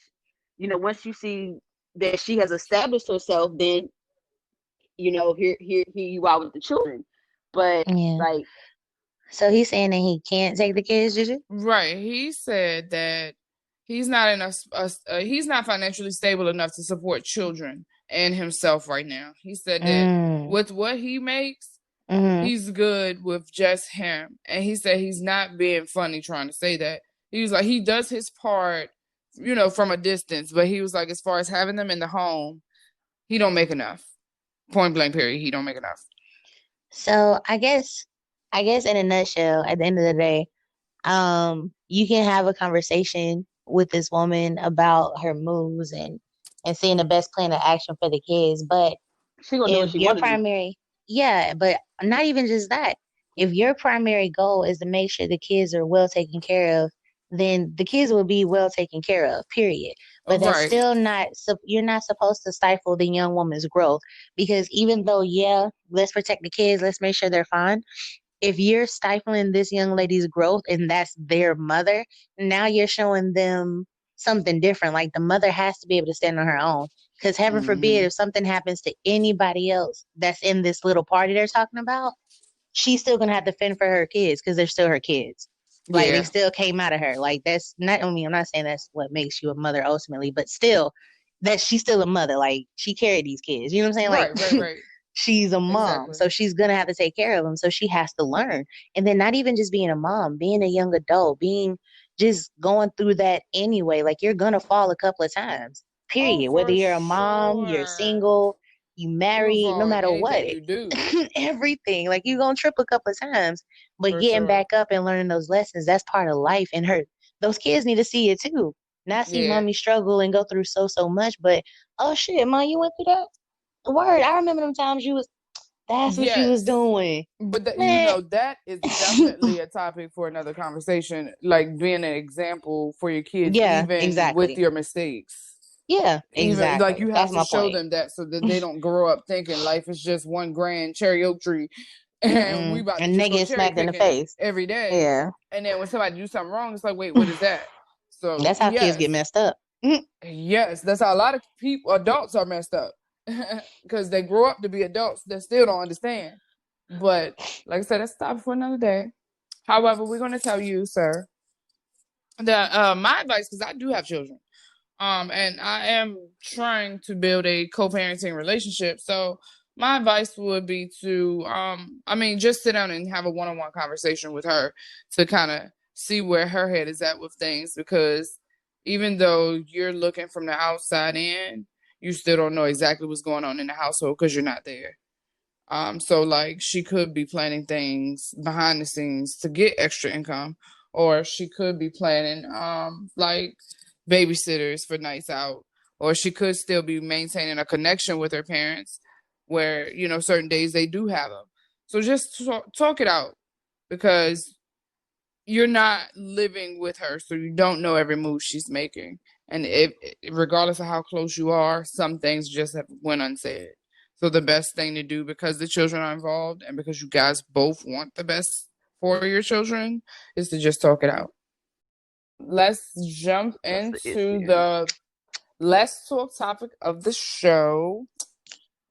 once you see that she has established herself, then here you are with the children. But like, so he's saying that he can't take the kids, did you? Right. He said that he's not he's not financially stable enough to support children and himself right now. He said that with what he makes, he's good with just him. And he said he's not being funny trying to say that. He was like, he does his part, from a distance, but he was like, as far as having them in the home, he don't make enough. Point blank period. He don't make enough. So I guess in a nutshell, at the end of the day, you can have a conversation with this woman about her moves and seeing the best plan of action for the kids. But if your primary, but not even just that. If your primary goal is to make sure the kids are well taken care of, then the kids will be well taken care of, period. But that's still not, you're not supposed to stifle the young woman's growth, because even though, let's protect the kids, let's make sure they're fine. If you're stifling this young lady's growth and that's their mother, now you're showing them something different. Like, the mother has to be able to stand on her own, because heaven forbid, if something happens to anybody else that's in this little party they're talking about, she's still going to have to fend for her kids because they're still her kids. Like, they still came out of her. Like, that's not, I'm not saying that's what makes you a mother ultimately, but still, that she's still a mother. Like, she carried these kids. You know what I'm saying? Right. She's a mom, so she's going to have to take care of them. So she has to learn. And then not even just being a mom, being a young adult, just going through that anyway. Like, you're going to fall a couple of times, period. Whether you're a mom, you're single, you married, no matter what. You do. Everything. Like, you're going to trip a couple of times. But getting back up and learning those lessons, that's part of life. And those kids need to see it too. not see mommy struggle and go through so much, but oh shit, mom, you went through that? Word, I remember them times you was. That's what you was doing. But that is definitely a topic for another conversation. Like being an example for your kids, even with your mistakes. Yeah, exactly. Even like you have to show them that so that they don't grow up thinking life is just one grand cherry oak tree and we about to just go cherry picking in the face every day. Yeah. And then when somebody do something wrong, it's like, wait, what is that? So that's how kids get messed up. Yes, that's how a lot of adults are messed up. Because they grow up to be adults that still don't understand. But like I said, that's topic for another day. However, we're going to tell you, sir, that my advice, because I do have children, and I am trying to build a co-parenting relationship. So my advice would be to, just sit down and have a one-on-one conversation with her to kind of see where her head is at with things. Because even though you're looking from the outside in, you still don't know exactly what's going on in the household because you're not there. So like she could be planning things behind the scenes to get extra income, or she could be planning like babysitters for nights out, or she could still be maintaining a connection with her parents where, certain days they do have them. So just talk it out, because you're not living with her, so you don't know every move she's making. And regardless of how close you are, some things just have went unsaid. So the best thing to do, because the children are involved and because you guys both want the best for your children, is to just talk it out. Let's jump into the Let's Talk topic of the show.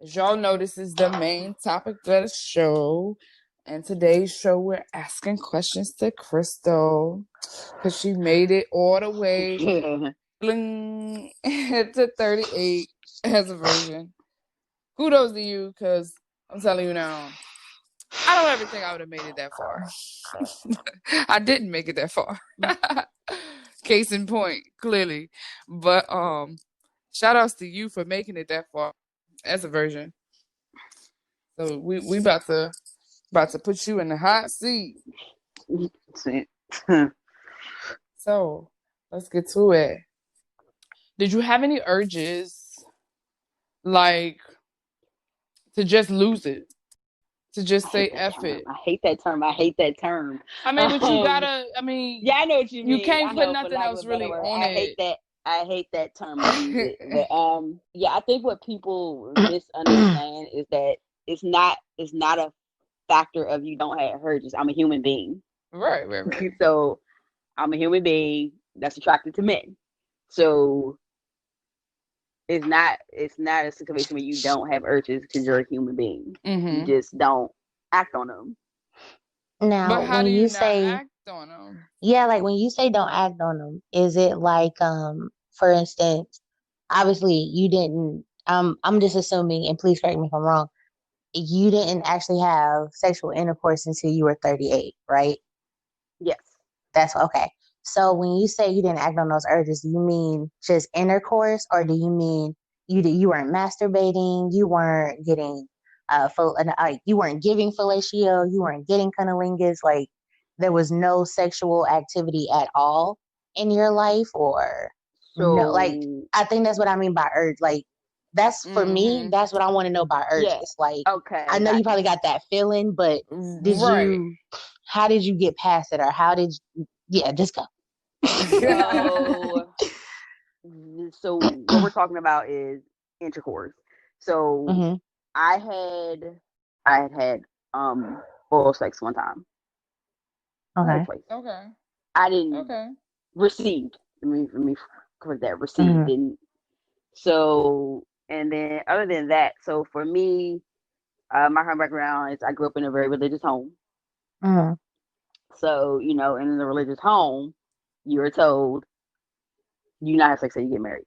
As y'all know, this is the main topic of the show. And today's show, we're asking questions to Crystal because she made it all the way to 38 as a virgin. Kudos to you, because I'm telling you now, I don't ever think I would have made it that far. I didn't make it that far. Case in point, clearly. But shout outs to you for making it that far as a virgin. So we about to put you in the hot seat. So let's get to it. Did you have any urges, like, to just lose it? To just say F it? I hate that term. I mean, but you gotta, yeah, I know what you mean. You can't put nothing else really on it. I hate that term. But yeah, I think what people misunderstand is that it's not a factor of you don't have urges. I'm a human being. Right. So I'm a human being that's attracted to men. So it's not a situation where you don't have urges because you're a human being. Mm-hmm. You just don't act on them. Now, but how when do you not say act on them? Yeah, like when you say don't act on them, is it like for instance, obviously you didn't I'm just assuming, and please correct me if I'm wrong, you didn't actually have sexual intercourse until you were 38, right? Yes. That's okay. So when you say you didn't act on those urges, do you mean just intercourse, or do you mean you weren't masturbating, you weren't getting you weren't giving fellatio, you weren't getting cunnilingus, like there was no sexual activity at all in your life, or no? Like, I think that's what I mean by urge. Like, that's for me. That's what I want to know by urges. Yeah. Like, okay, I know you probably got that feeling, but how did you get past it, or how did you? Yeah, just go. So what we're talking about is intercourse. So I had oral sex one time. Okay. I didn't received. Let me correct that. Received didn't. So, and then other than that, so for me, my home background is I grew up in a very religious home. So, in a religious home, you are told you not have sex until you get married.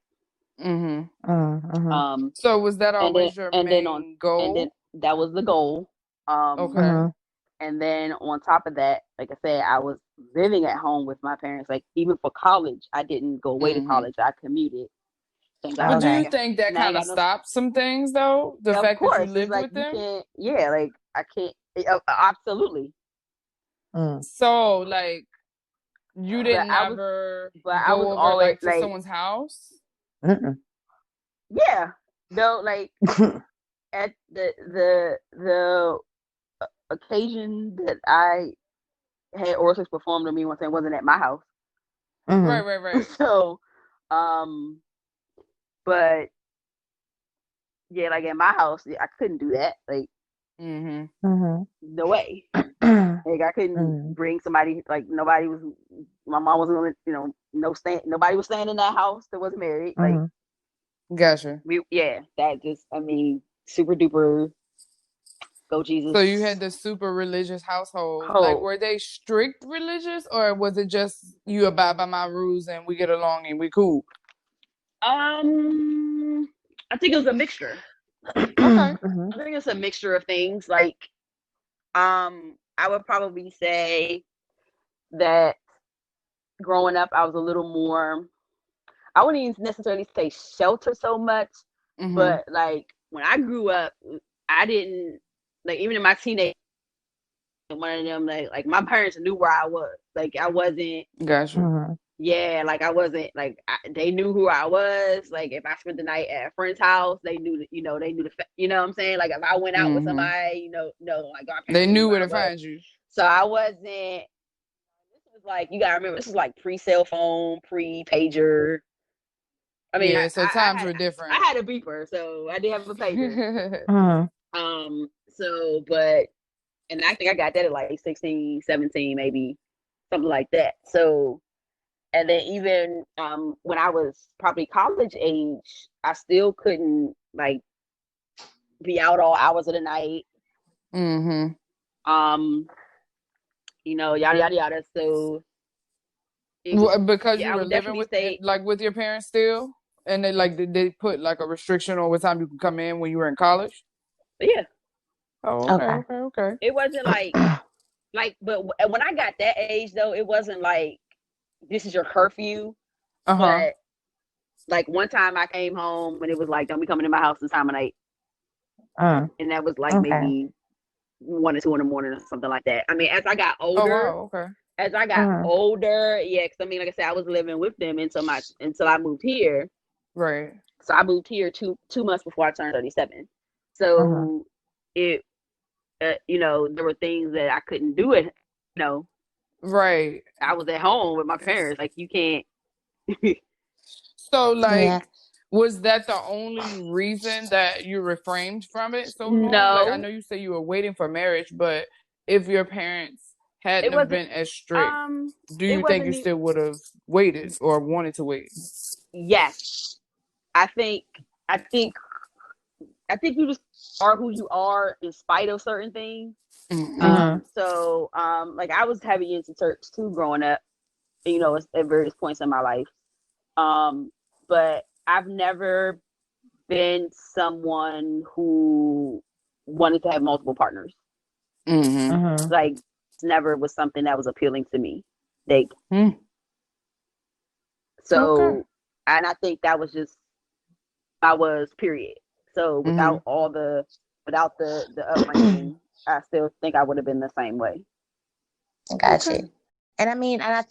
So was that always your main goal? And then that was the goal. And then on top of that, like I said, I was living at home with my parents. Like even for college, I didn't go away to college. I commuted. But do you think that kind of stops some things, though? The fact that you lived with them? Yeah, like I can't. Absolutely. So, like, You didn't ever go over always, like to someone's house? Yeah. No, like at the occasion that I had oral sex performed on me once, it wasn't at my house. Right. So, but yeah, like at my house, I couldn't do that. Like, no way. Like I couldn't bring somebody. Like nobody was. My mom wasn't gonna. Nobody was staying in that house that wasn't married. Like, gotcha. That just. I mean, super duper. Go Jesus. So you had the super religious household. Like, were they strict religious, or was it just you abide by my rules and we get along and we cool? I think it was a mixture. Okay. I think it's a mixture of things. Like, I would probably say that growing up, I was a little more. I wouldn't even necessarily say shelter so much, but like when I grew up, I didn't like even in my teenage. One of them like my parents knew where I was. Like I wasn't. Gotcha. Yeah, like I wasn't like they knew who I was. Like if I spent the night at a friend's house, they knew that they knew what I'm saying. Like if I went out with somebody, like they knew where to find you. So I wasn't. This was like you gotta remember, this was like pre-cell phone, pre-pager. I mean, so times were different. I had a beeper, so I did have a pager. So, but, and I think I got that at like 16, 17, maybe something like that. So, and then even when I was probably college age, I still couldn't like be out all hours of the night. Yada yada yada. So, because you were living with your parents still. And did they put like a restriction on what time you could come in when you were in college? Yeah. Oh, okay. It wasn't but when I got that age though, it wasn't like this is your curfew. But like one time I came home and it was like, don't be coming to my house this time of night. And that was like maybe 1 or 2 in the morning or something like that. I mean, as I got older, as I got older, because I mean, like I said, I was living with them until I moved here. Right. So I moved here two months before I turned 37. So it, there were things that I couldn't do it. Right. I was at home with my parents. Like you can't. So was that the only reason that you refrained from it so long? No. Like I know you say you were waiting for marriage, but if your parents hadn't have been as strict, do you think you still would have waited or wanted to wait? Yes. I think you just are who you are in spite of certain things. So like I was heavy into church too growing up, at various points in my life. But I've never been someone who wanted to have multiple partners. Like never was something that was appealing to me. So and I think that was just I was period. So without the upbringing, I still think I would have been the same way. Gotcha. And I mean, and I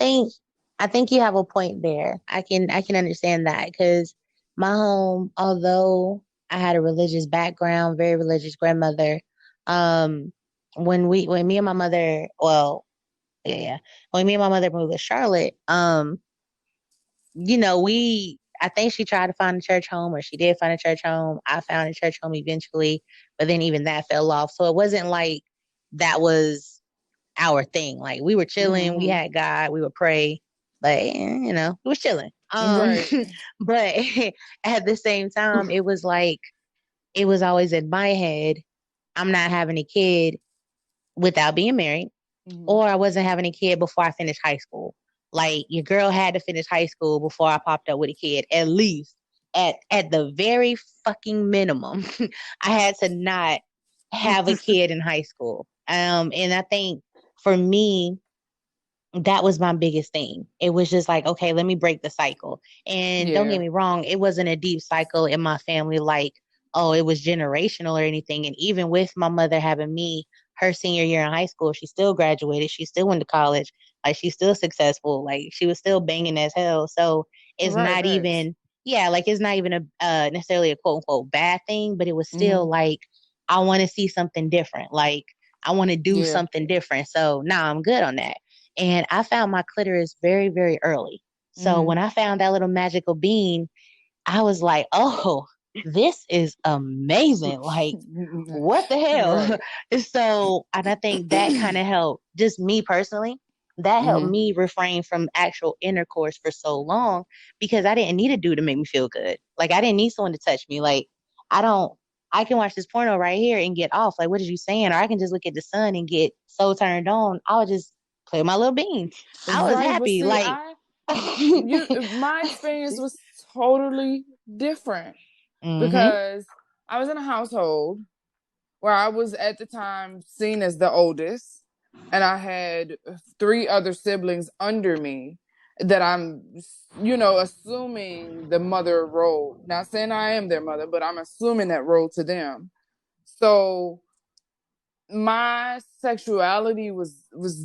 think you have a point there. I can understand that because my home, although I had a religious background, very religious grandmother, when me and my mother, when me and my mother moved to Charlotte, I think she tried to find a church home, or she did find a church home. I found a church home eventually, but then even that fell off. So it wasn't like that was our thing. Like we were chilling, we had God, we would pray, but it was chilling. But at the same time, it was like it was always in my head, I'm not having a kid without being married, or I wasn't having a kid before I finished high school. Like your girl had to finish high school before I popped up with a kid, at least at the very fucking minimum. I had to not have a kid in high school. And I think for me, that was my biggest thing. It was just like, okay, let me break the cycle. And don't get me wrong, it wasn't a deep cycle in my family, like, oh, it was generational or anything. And even with my mother having me her senior year in high school, she still graduated. She still went to college. Like she's still successful. Like she was still banging as hell. So it's not even, like it's not even a necessarily a quote unquote bad thing, but it was still like, I want to see something different. Like I want to do something different. So now I'm good on that. And I found my clitoris very, very early. So when I found that little magical bean, I was like, oh, this is amazing. Like, what the hell? So, and I think that kind of helped, just me personally, that helped me refrain from actual intercourse for so long because I didn't need a dude to make me feel good. Like, I didn't need someone to touch me. Like, I can watch this porno right here and get off. Like, what is you saying? Or I can just look at the sun and get so turned on. I would just play with my little bean. I was happy. See, like, my experience was totally different because I was in a household where I was at the time seen as the oldest, and I had 3 other siblings under me that I'm, assuming the mother role. Not saying I am their mother, but I'm assuming that role to them. So my sexuality was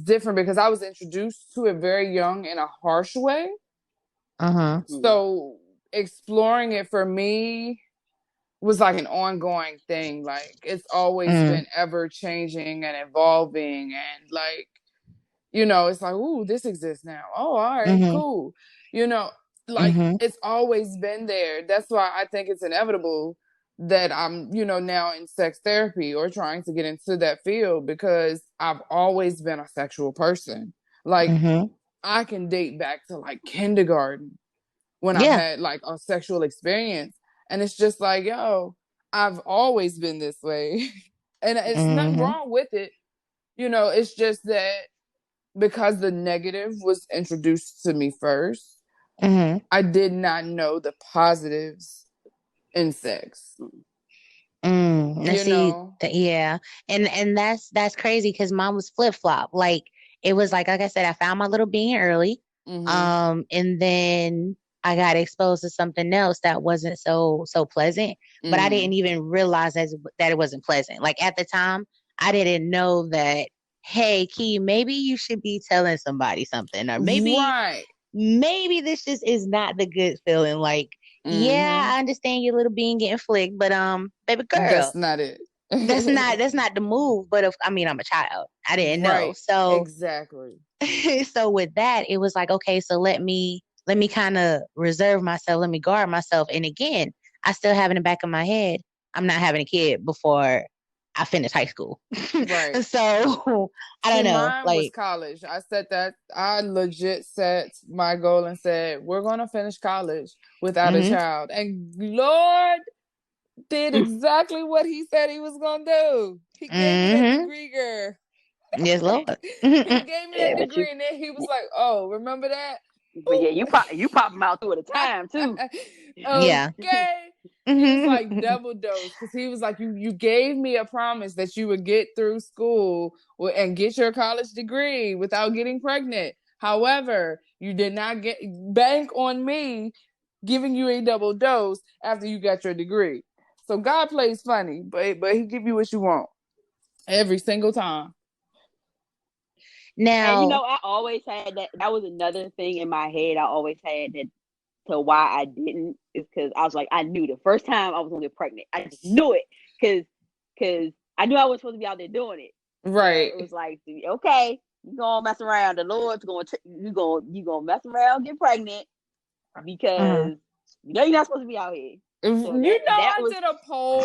different because I was introduced to it very young in a harsh way. So exploring it for me was like an ongoing thing. Like it's always been ever changing and evolving, and like, it's like, ooh, this exists now. Oh, all right, cool. Like it's always been there. That's why I think it's inevitable that I'm, now in sex therapy or trying to get into that field because I've always been a sexual person. Like I can date back to like kindergarten when I've had like a sexual experience. And it's just like, yo, I've always been this way. And it's nothing wrong with it. It's just that because the negative was introduced to me first, I did not know the positives in sex. And that's crazy because mine was flip flop. Like it was like I said, I found my little being early, and then I got exposed to something else that wasn't so pleasant, but I didn't even realize that it wasn't pleasant. Like at the time, I didn't know that. Hey, Key, maybe you should be telling somebody something, or maybe this just is not the good feeling. Like, I understand your little being getting flicked, but baby girl, that's not it. that's not the move. But I'm a child. I didn't know. So exactly. So with that, it was like, okay, so let me kind of reserve myself. Let me guard myself. And again, I still have in the back of my head, I'm not having a kid before I finished high school. Right. So I don't know. Mine was college. I said that I legit set my goal and said, we're going to finish college without a child. And Lord did exactly what he said he was going to do. He gave me that degree, girl. Yes, Lord. He gave me that degree, and then he was like, oh, remember that? But yeah, you pop them out 2 at a time too. Yeah. Okay. He was like double dose because he was like, you gave me a promise that you would get through school and get your college degree without getting pregnant. However, you did not bank on me giving you a double dose after you got your degree. So God plays funny, but he give you what you want every single time. Now, and I always had that. That was another thing in my head. I always had that. To why I didn't is because I was like, I knew the first time I was gonna get pregnant. I just knew it because I knew I was supposed to be out there doing it. Right. So it was like, okay, you gonna mess around. The Lord's gonna you gonna mess around, get pregnant because you're not supposed to be out here. So I did a poll.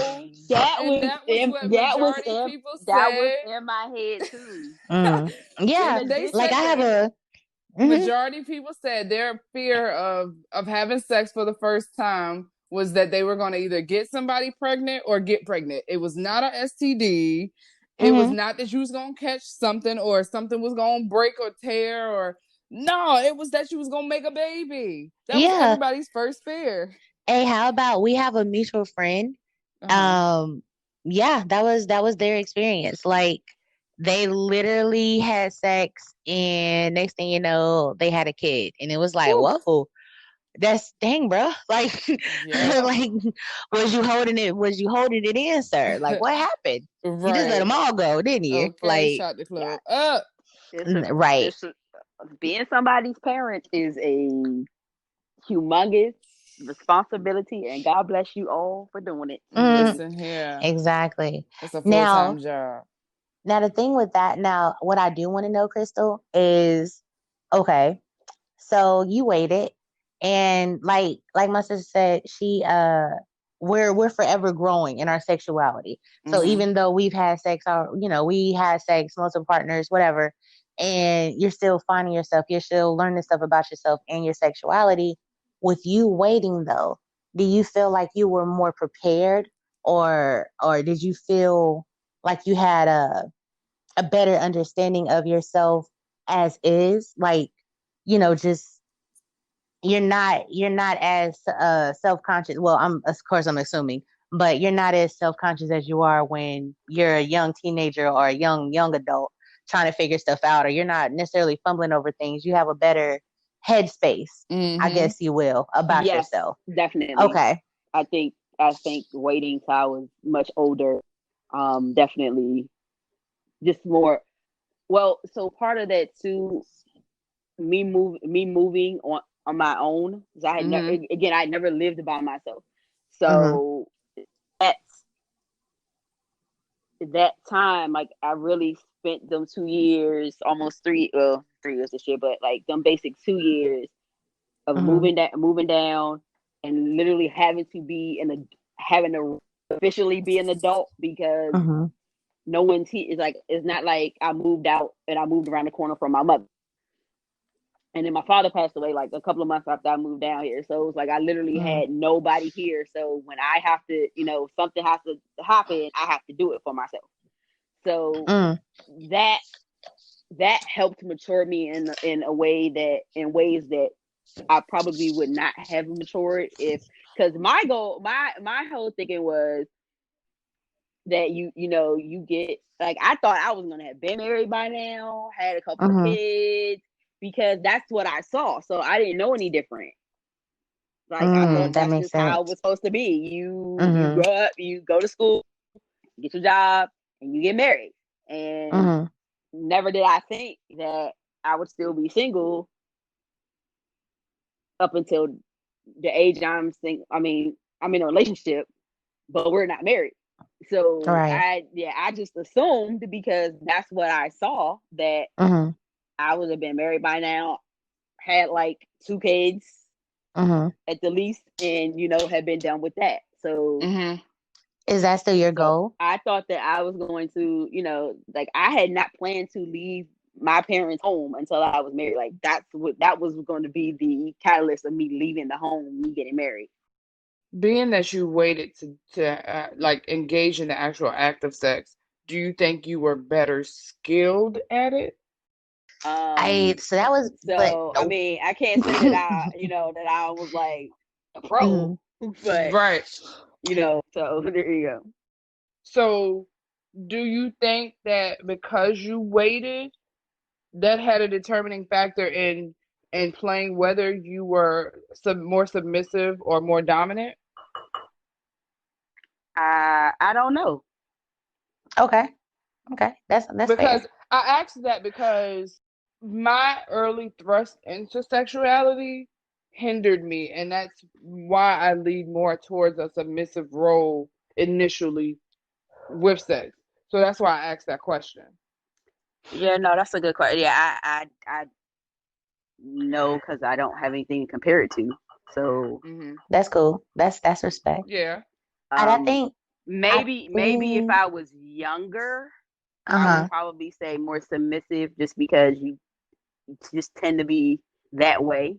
That was in my head too. Yeah, like I have a. Majority of people said their fear of having sex for the first time was that they were going to either get somebody pregnant or get pregnant. It was not a STD. It was not that you was going to catch something or something was going to break or tear or no, it was that you was going to make a baby. That was everybody's first fear. Hey, how about we have a mutual friend? Yeah, that was their experience. Like they literally had sex and next thing you know, they had a kid. And it was like, whoa, that's dang, bro. Like, like, was you holding it in, sir? Like, what happened? You just let them all go, didn't you? Okay, shot the club up. Right. being somebody's parent is a humongous responsibility, and God bless you all for doing it. Listen here. Exactly. It's a Now, full-time job. now the thing with that, now what I do want to know, Crystal, is okay. So you waited, and like my sister said, we're forever growing in our sexuality. So even though we've had sex, or we had sex, multiple partners, whatever, and you're still finding yourself, you're still learning stuff about yourself and your sexuality. With you waiting though, do you feel like you were more prepared, or did you feel like you had a better understanding of yourself as is, like, just you're not as self-conscious. Well, of course I'm assuming, but you're not as self-conscious as you are when you're a young teenager or a young adult trying to figure stuff out, or you're not necessarily fumbling over things. You have a better headspace, I guess you will, about Yes, yourself. definitely. Okay. I think waiting till I was much older, definitely just more. Well, so part of that too, me moving on my own, because I had I never lived by myself, so that time, like, I really spent them 2 years, almost 3 years this year, but like them basic 2 years of moving down, and literally having to officially be an adult, because no one is like, it's not like I moved out and I moved around the corner from my mother. And then my father passed away like a couple of months after I moved down here. So it was like I literally had nobody here. So when I have to, something has to happen, I have to do it for myself. So that helped mature me in ways that I probably would not have matured because my whole thinking was that you get, like, I thought I was gonna have been married by now, had a couple of kids, because that's what I saw. So I didn't know any different. Like, I thought that's just how it was supposed to be. You grow up, you go to school, get your job, and you get married. And never did I think that I would still be single up until the age I'm single. I mean, I'm in a relationship, but we're not married. So I just assumed, because that's what I saw, that I would have been married by now, had like 2 kids at the least, and had been done with that. So is that still your goal? I thought that I was going to, like, I had not planned to leave my parents' home until I was married. Like, that was going to be the catalyst of me leaving the home, me getting married. Being that you waited to like engage in the actual act of sex, do you think you were better skilled at it? So that was, so I mean, I can't say that that I was like a pro, but right, so there you go. So do you think that because you waited, that had a determining factor in playing whether you were more submissive or more dominant? I don't know. Okay, that's because fair. I asked that because my early thrust into sexuality hindered me, and that's why I lead more towards a submissive role initially with sex. So that's why I asked that question. Yeah, no, that's a good question. Yeah, I know, because I don't have anything to compare it to. So that's cool. That's respect. Yeah. And I think maybe if I was younger, I would probably say more submissive, just because you just tend to be that way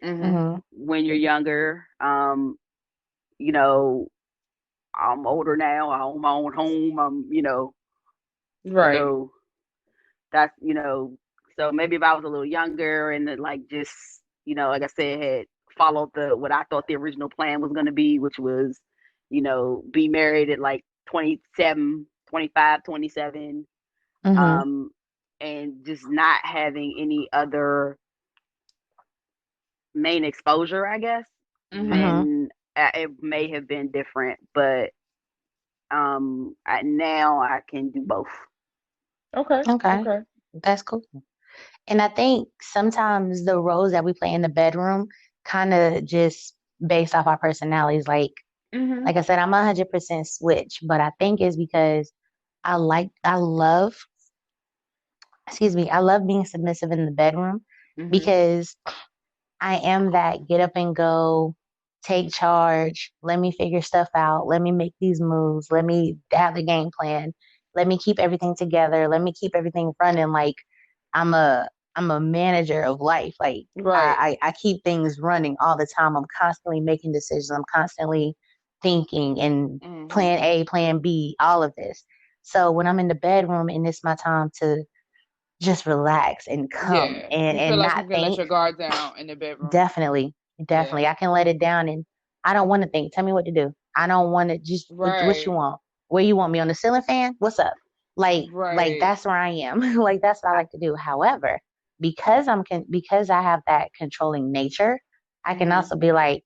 when you're younger. I'm older now. I own my own home. Right. So that's, so maybe if I was a little younger and like just, like I said, had followed what I thought the original plan was going to be, which was, be married at like 27, 25, 27, and just not having any other main exposure, I guess, then it may have been different. But now I can do both. Okay. That's cool. And I think sometimes the roles that we play in the bedroom kind of just based off our personalities. Like I said, I'm 100% switch, but I think it's because I love, excuse me, I love being submissive in the bedroom because I am that get up and go, take charge, let me figure stuff out, let me make these moves, let me have the game plan, let me keep everything together, let me keep everything running like I'm a I'm a manager of life. Like Right. I keep things running all the time. I'm constantly making decisions. I'm constantly thinking and plan A, plan B, all of this. So when I'm in the bedroom and it's my time to just relax and come Yeah. and You feel like not you can let think. your guard down in the bedroom. Definitely, Yeah. definitely. I can let it down and I don't want to think. Tell me what to do. I don't want to just what you Right. want. Where you want me on the ceiling fan? What's up? Like Right. that's where I am. Like that's what I like to do. However, because I have that controlling nature, I can also be like,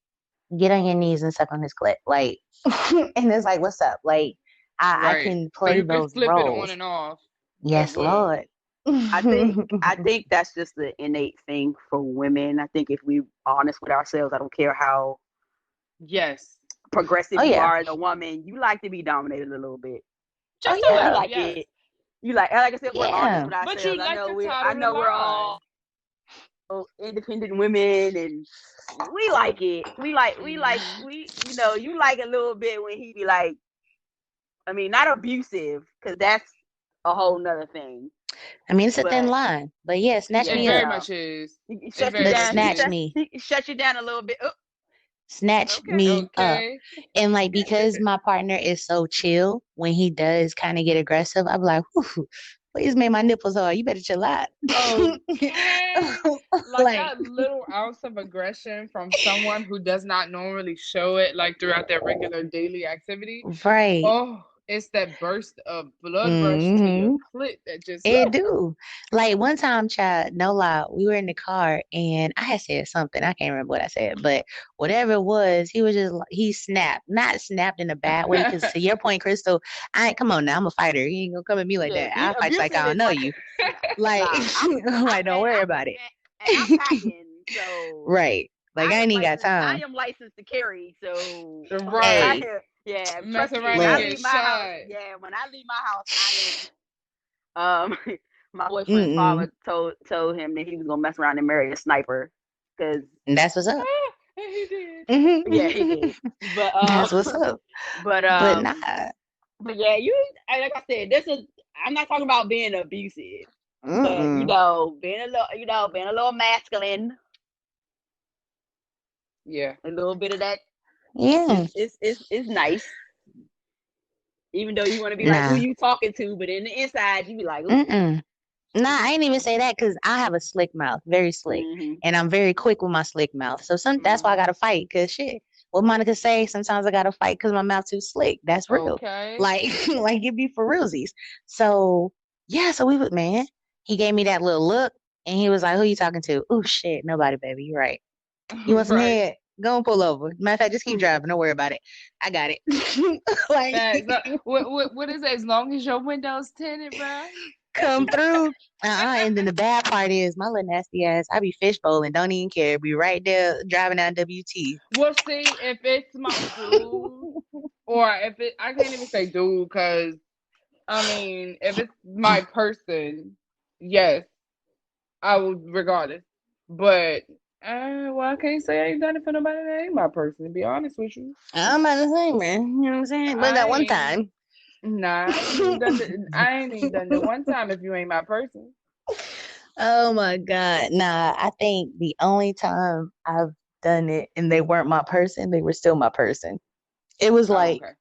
get on your knees and suck on his clit. Like and it's like, what's up? Like I Right. can So play you can those flip it on roles. and off at Yes, will. Lord. I think that's just the innate thing for women. I think if we're honest with ourselves, I don't care how Yes. progressive Oh you yeah. are as a woman, you like to be dominated a little bit. Oh Just a You yeah. little, like yes. it. You like I said, if we're honest Yeah. with But ourselves. you like to I toddle the know we're line. all independent women, and we like it. You like a little bit when he be like, I mean, not abusive, because that's a whole nother thing. I mean, it's a thin But line, but yeah, snatch It me very up. much is. he It shuts you very But much down. snatch is. me. He shuts you down a little bit. Oh, Snatch okay. me up. Okay. And like because my partner is so chill, when he does kind of get aggressive, I'm like, whew, please make my nipples hard. You better chill out. Okay. Like Like, that little ounce of aggression from someone who does not normally show it like throughout their regular daily activity. right. Oh, it's that burst of blood rush to your hmm clit that just It do. Like one time, child, no lie, we were in the car and I had said something. I can't remember what I said, but whatever it was, he was just he snapped, not snapped in a bad way. Because to your point, Crystal, I ain't come on now. I'm a fighter. You ain't gonna come at me like Yeah, that. being I'll fight you like abusive I don't is know like, you. Like, nah. like don't worry about it. And I'm packing, so Right. Like I ain't even got I time. am licensed to carry, so right. Mess trust me. around When and I Look. get leave my house, shot. when I leave my house, I am. My boyfriend's Mm-mm. father told him that he was gonna mess around and marry a sniper, because And that's what's up. Ah, and he did. yeah, he did. But That's what's up. but But um, nah. but yeah, like I said, I'm not talking about being abusive, but Mm-mm. being a little masculine, Yeah. a little bit of that Yeah. is nice. Even though you want to be like, who Nah. you talking to, but in the inside you be like, ooh. Mm-mm. Nah, I ain't even say that because I have a slick mouth, very slick, Mm-hmm. and I'm very quick with my slick mouth. So that's why I gotta fight. Cause shit, what Monica say? Sometimes I gotta fight because my mouth too slick. That's real. Okay. Like, like it be for realsies. So yeah, so we would man. He gave me that little look, and he was like, "Who you talking to?" Oh shit, nobody, baby. You're right. You want some Right. head? Go and pull over. Matter of fact, just keep driving. Don't worry about it. I got it. Like, Facts. What is it? As long as your window's tinted, bro. come through. And then the bad part is my little nasty ass. I be fish bowling, don't even care. Be right there driving down WT. Well, see, if it's my dude, or if I can't even say dude, because I mean, if it's my person, yes, I would regardless. But well, I can't say I ain't done it for nobody that ain't my person. To be honest with you, I'm about to say, man. You know what I'm saying? But I that one ain't. time. Nah, I ain't even done it. I ain't even done it one time if you ain't my person. Oh my God. Nah, I think the only time I've done it and they weren't my person, they were still my person. It was Oh, like, okay.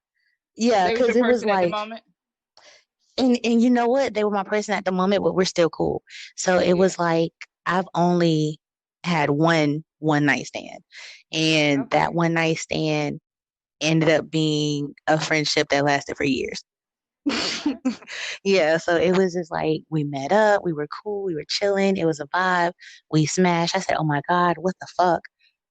yeah, They was because your it was person at the like, moment. and you know what? They were my person at the moment, but we're still cool. So it Yeah. was like I've only had one night stand. And that Okay. one night stand ended up being a friendship that lasted for years. Okay. Yeah, so it was just like we met up, we were cool, we were chilling, it was a vibe. We smashed. I said, "Oh my God, what the fuck?"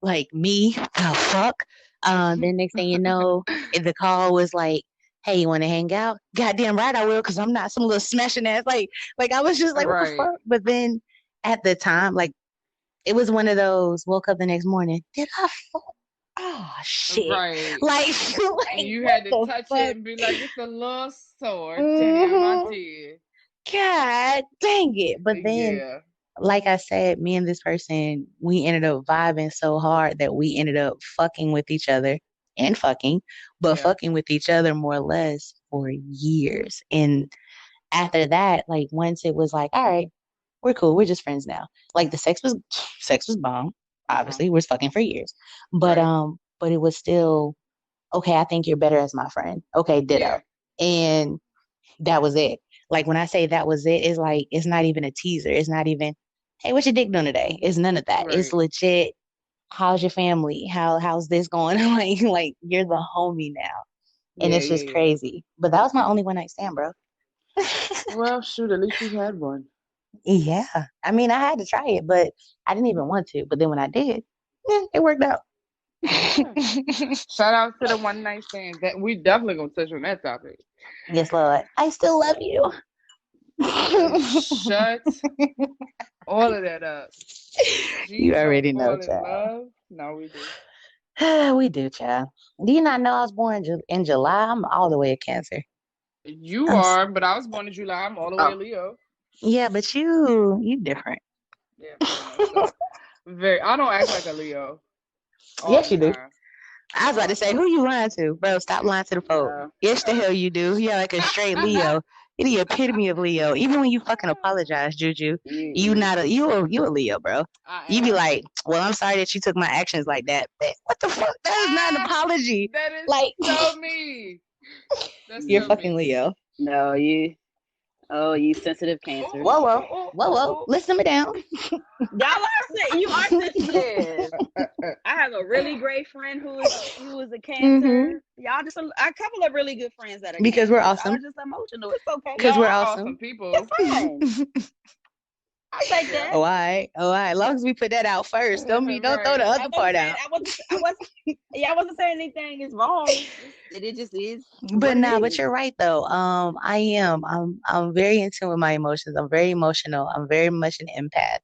Like me, the fuck. Then next thing you know, the call was like, "Hey, you want to hang out?" Goddamn right I will, because I'm not some little smashing ass. Like I was just like, "What the Right. fuck?" But then at the time, like, it was one of those, woke up the next morning, did I fall? Oh, shit. Right. Like you had to touch it and be like, it's a little sore. Damn, I did. God dang it. But then, Yeah. like I said, me and this person, we ended up vibing so hard that we ended up fucking with each other and fucking with each other more or less for years. And after that, like once it was like, all right, we're cool, we're just friends now. Like the sex was bomb. Obviously, we're fucking for years. But it was still okay, I think you're better as my friend. Okay, ditto. Yeah. And that was it. Like when I say that was it, it's like it's not even a teaser. It's not even, hey, what's your dick doing today? It's none of that. Right. It's legit. How's your family? How's this going? like you're the homie now. And it's just crazy. But that was my only one night stand, bro. Well, shoot, at least you had one. Yeah. I mean, I had to try it, but I didn't even want to. But then when I did, it worked out. Shout out to the one night stand. That we definitely gonna touch on that topic. Yes, Lord. I still love you. Shut all of that up. You already know, child. Love? No, we do. We do, child. Do you not know I was born in July? I'm all the way a Cancer. You are, but I was born in July. I'm all the way a Leo. Yeah, but you different. Yeah, very much so. I don't act like a Leo. Yes, you do. I was about to say, who you lying to? Bro, stop lying to the folk. Yes, the hell you do. You're like a straight Leo. You're the epitome of Leo. Even when you fucking apologize, Juju, you a Leo, bro. You be like, well, I'm sorry that you took my actions like that. What the fuck? That is not an apology. That is like so me. You're fucking Leo. No, you sensitive Cancer. Whoa. Listen me down. You are sensitive. I have a really great friend who is a Cancer. Y'all just a couple of really good friends that are because Cancer. we're awesome. Y'all just emotional. It's okay. Because we're awesome people. It's fine. I take that. All right. As long as we put that out first, don't throw the other part out. I wasn't saying anything is wrong. It just is. But but you're right though. I am. I'm very in tune with my emotions. I'm very emotional. I'm very much an empath.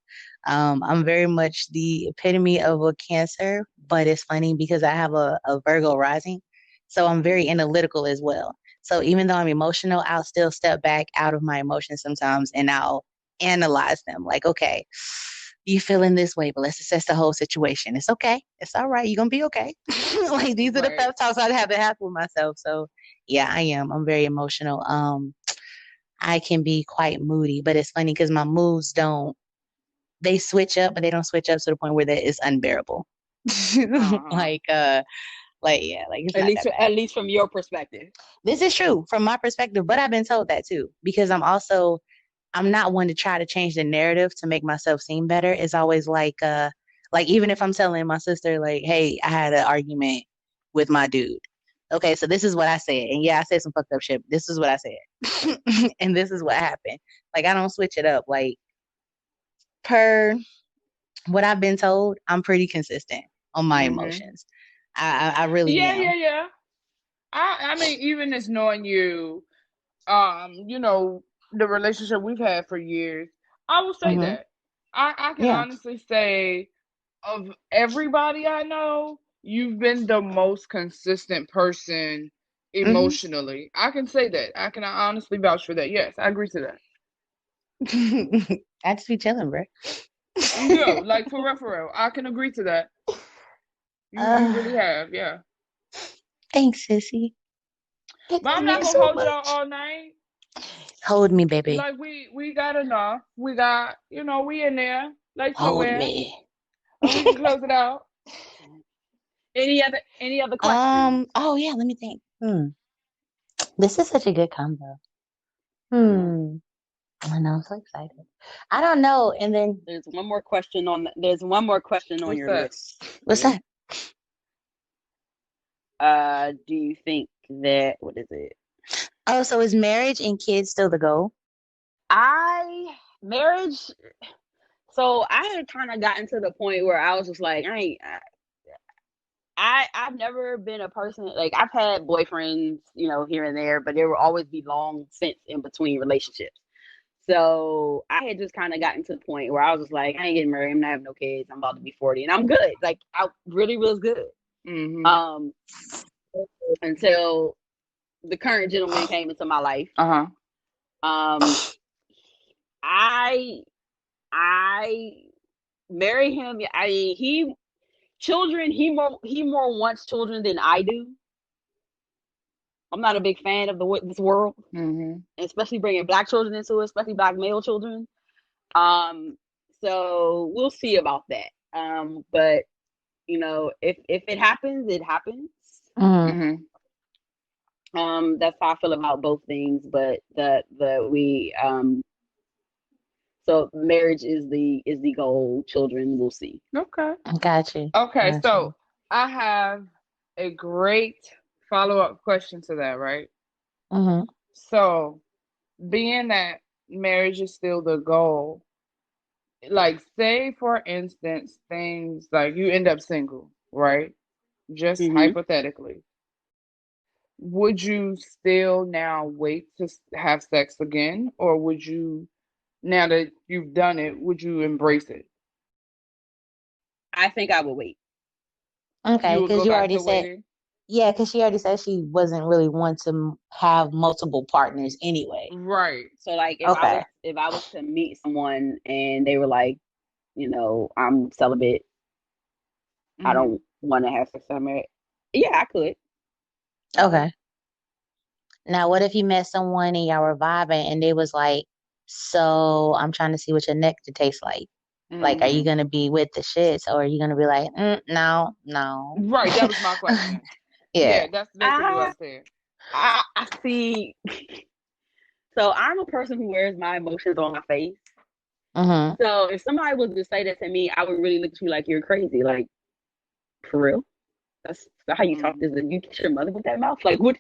I'm very much the epitome of a Cancer. But it's funny because I have a Virgo rising, so I'm very analytical as well. So even though I'm emotional, I'll still step back out of my emotions sometimes, and I'll analyze them. Like, okay, you feeling this way, but let's assess the whole situation. It's okay. It's all right. You're gonna be okay. Like these are the pep talks I have to have with myself. So yeah, I am. I'm very emotional. I can be quite moody, but it's funny because my moods they switch up, but they don't switch up to the point where that is unbearable. Like it's at least from your perspective. This is true from my perspective, but I've been told that too because I'm not one to try to change the narrative to make myself seem better. It's always like even if I'm telling my sister, like, hey, I had an argument with my dude. Okay, so this is what I said. And yeah, I said some fucked up shit. This is what I said. And this is what happened. Like, I don't switch it up. Like, per what I've been told, I'm pretty consistent on my emotions. I really am. Yeah. I mean, even as knowing you, the relationship we've had for years, I will say that. I can honestly say of everybody I know, you've been the most consistent person emotionally. I can say that. I can honestly vouch for that. Yes, I agree to that. I just be chilling, bro. Yeah, like for real. I can agree to that. You really have, yeah. Thanks, sissy. But I'm not gonna hold y'all all night. Hold me, baby. Like we got enough. We got, we in there. Like hold me. And we can close it out. Any other questions? Oh yeah, let me think. This is such a good combo. I know, I'm so excited. I don't know. And then there's one more question on your list. What's that? Do you think that what is it? Oh, so is marriage and kids still the goal? Marriage. So I had kind of gotten to the point where I was just like, I've never been a person, like I've had boyfriends, here and there, but there will always be long stints in between relationships. So I had just kind of gotten to the point where I was just like, I ain't getting married. I'm not having no kids. I'm about to be 40, and I'm good. Like I really was good. Mm-hmm. Until the current gentleman came into my life. I marry him. He more wants children than I do. I'm not a big fan of this world, especially bringing black children into it, especially black male children. So we'll see about that. But you know, if it happens, it happens. That's how I feel about both things. But so marriage is the goal. Children, we'll see. Okay. Gotcha. Okay, so I have a great follow-up question to that, right? So, being that marriage is still the goal, like say for instance, things like you end up single, right? Just hypothetically. Would you still now wait to have sex again, or would you, now that you've done it, would you embrace it? I think I would wait. Okay, because you already said, yeah, because she already said she wasn't really one to have multiple partners anyway. Right. So like if I was to meet someone and they were like, you know, I'm celibate, I don't want to have sex, I'm married. Yeah, I could. Okay. Now, what if you met someone and y'all were vibing and they was like, so I'm trying to see what your nectar tastes like. Like, are you going to be with the shits or are you going to be like, no. Right, that was my question. Yeah, that's basically what I said. I see. So I'm a person who wears my emotions on my face. So if somebody was to say that to me, I would really look at you like you're crazy. Like, for real? That's how you talk to you kiss your mother with that mouth? Like, what?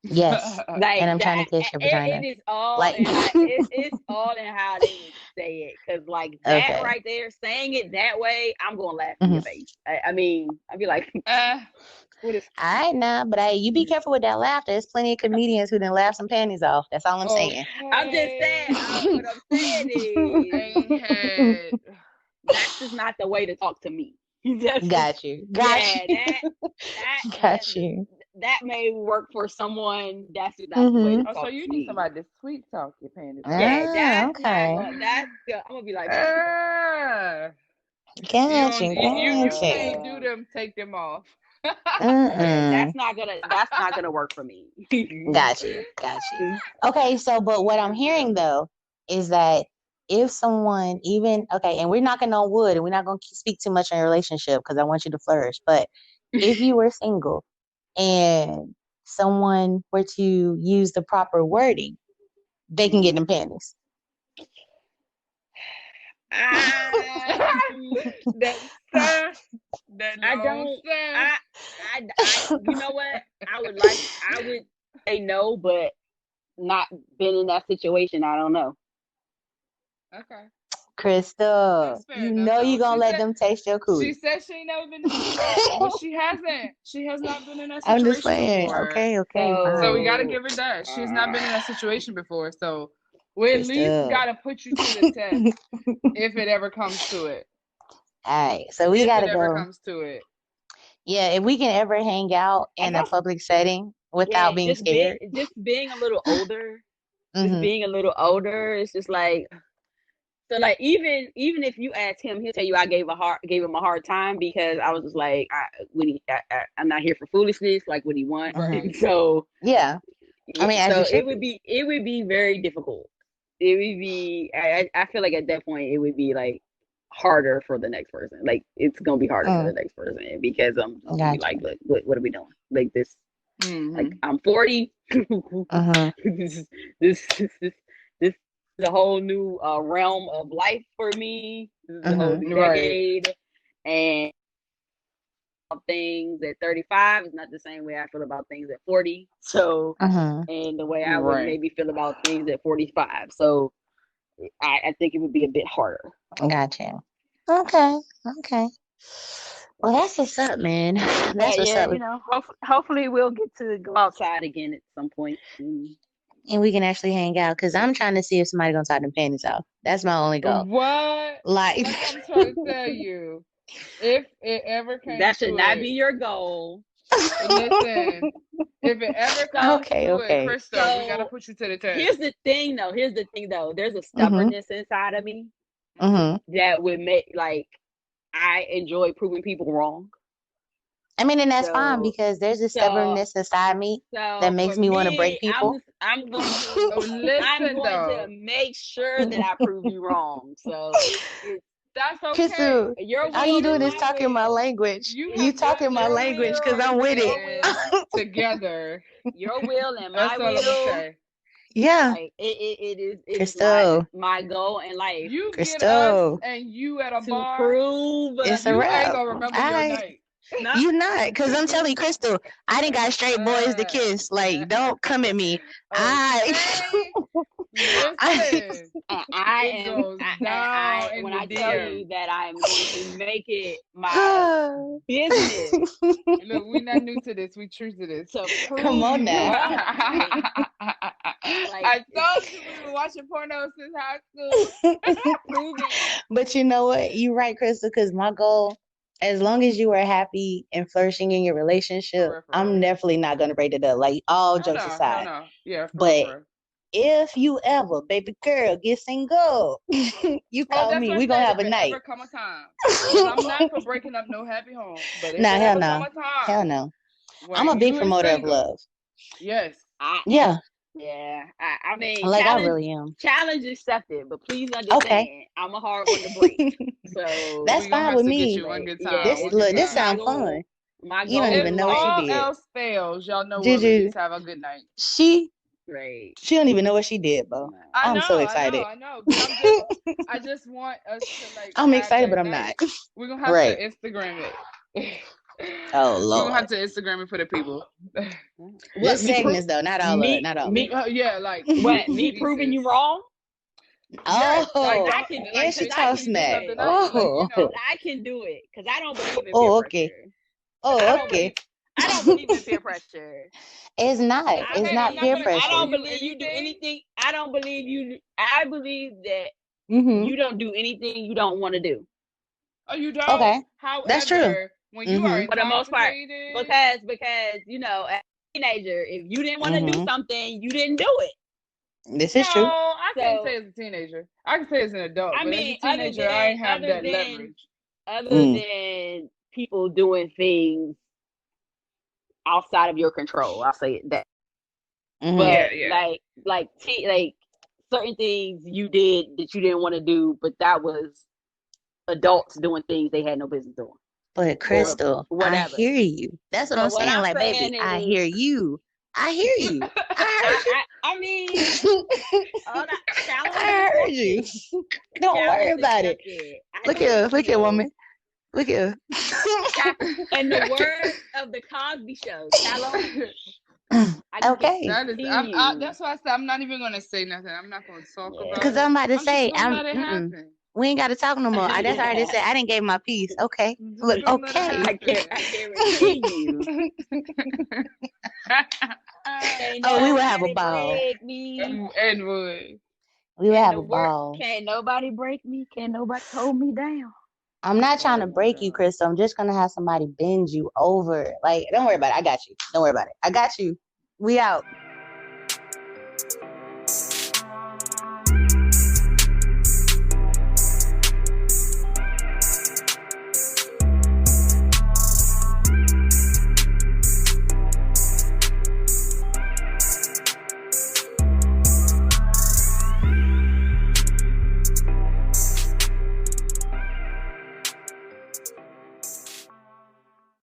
Yes. Like, and I'm trying to kiss your vagina. It is all like, it's all in how they would say it. Because, like, that right there, saying it that way, I'm going to laugh in your face. I mean, I'd be like, what is... All right, now, but you be careful with that laughter. There's plenty of comedians who done laugh some panties off. That's all I'm saying. I'm just saying. What I'm saying is, that's just not the way to talk to me. Got you. Got you. That may work for someone. That's not the way to talk. So you need somebody to sweet talk your panties. Yeah, okay. That's good. I'm gonna be like, got you. You can't do them. Take them off. That's not gonna work for me. Got you. Okay, so but what I'm hearing though is that if someone and we're knocking on wood and we're not going to speak too much on your relationship because I want you to flourish, but if you were single and someone were to use the proper wording, they can get them panties. You know what? I would say no, but not been in that situation. I don't know. Okay. Crystal, you know you're going to let them taste your cootie. She said she ain't never been in that, but she hasn't. She has not been in that situation I'm just saying. Before. Okay, so we got to give her that. She's not been in that situation before, so we at least got to put you to the test if it ever comes to it. All right, so we got to go. If it ever comes to it. Yeah, if we can ever hang out in a public setting without being scared. Just being a little older. Just being a little older, it's just like... So like even if you ask him, he'll tell you I gave him a hard time because I was just like, I'm not here for foolishness. Like, what do you want? So yeah, I mean, so it would be very difficult. It would be. I feel like at that point it would be like harder for the next person. Like it's gonna be harder for the next person because I'm gonna be like, look, what are we doing? Like this. Like I'm 40. This is a whole new realm of life for me. This is a whole new decade, and things at 35 is not the same way I feel about things at 40. So, and the way I would maybe feel about things at 45. So, I think it would be a bit harder. Gotcha. Okay. Well, that's what's up, man. That's what's up. You know, hopefully we'll get to go outside again at some point. and we can actually hang out. Because I'm trying to see if somebody gonna take them panties off. That's my only goal. What? Like I'm trying to tell you, if it ever came that should to not it, be your goal. listen, if it ever comes to okay. it, Crystal, we gotta put you to the test. Here's the thing, though. There's a stubbornness inside of me that would make, like, I enjoy proving people wrong. I mean, and that's fine because there's a stubbornness inside me that makes me want to break people. I'm going to make sure that I prove you wrong. So that's okay. Crystal, all you doing is talking my language. You talking my language because I'm with it. Together. Your will and my will. Yeah. Like, it is Crystal. my goal in life. You Crystal. get us and you at a bar. Prove it's a wrap. Ain't gonna remember your night. No. You not, because I'm telling you, Crystal, I didn't got straight boys to kiss. Like, don't come at me. Listen, when I tell you that I am going to make it my business. Look, we're not new to this. We true to this. So come on now. I told you we were watching porno since high school. But you know what? You're right, Crystal, because my goal, as long as you are happy and flourishing in your relationship, I'm definitely not going to break it up. Like, all jokes aside. No. Yeah, but if you ever, baby girl, get single, you call me. We gonna have a night. Ever come a time. I'm not for breaking up no happy home. But nah, hell no. Hell no. I'm a big promoter of love. Yes. Yeah. Yeah. I mean, like I really am. Challenge accepted, but please understand, I'm a hard one to break. So that's fine with me. This sounds fun. You don't even know what she did. If all else fails, y'all know we'll just have a good night. She don't even know what she did, bro. I'm so excited. I know. But I just want us to like. I'm excited, but I'm not. We're gonna have to Instagram it. Oh Lord. We're gonna have to Instagram it for the people. Just segments though, not all of it. Not all of it. Yeah, like what? Me proving you wrong? Oh, like, I can, and she talk smack. Oh, I can do it because I don't believe in peer pressure. Oh, okay. I don't believe in peer pressure. It's not. It's not peer pressure. I don't believe you do anything. I don't believe you. I believe that you don't do anything you don't want to do. Oh, you don't? Okay. However, that's true. When you are for the most part, because you know, as a teenager, if you didn't want to do something, you didn't do it. This is true. I can't say as a teenager. I can say as an adult. I mean, as a teenager, I ain't have that leverage. Other than people doing things outside of your control, I'll say it that. But like certain things you did that you didn't want to do, but that was adults doing things they had no business doing. But Crystal, I hear you. That's what I'm saying. Like, baby, I hear you. I hear you. I mean, I heard you. Don't worry about it. Look here, woman. Look here. And the word of the Cosby Show, okay. That's why I said I'm not even gonna say nothing. I'm not gonna talk about it. Because I'm about to say, we ain't got to talk no more. That's what I just said. I didn't give my piece. Okay. Look, okay. I can't repeat you. We will have a ball. And would. We will have a ball. Can't nobody break me. Can't nobody hold me down. I'm not trying to break you, Crystal. I'm just going to have somebody bend you over. Like, don't worry about it. I got you. Don't worry about it. I got you. We out.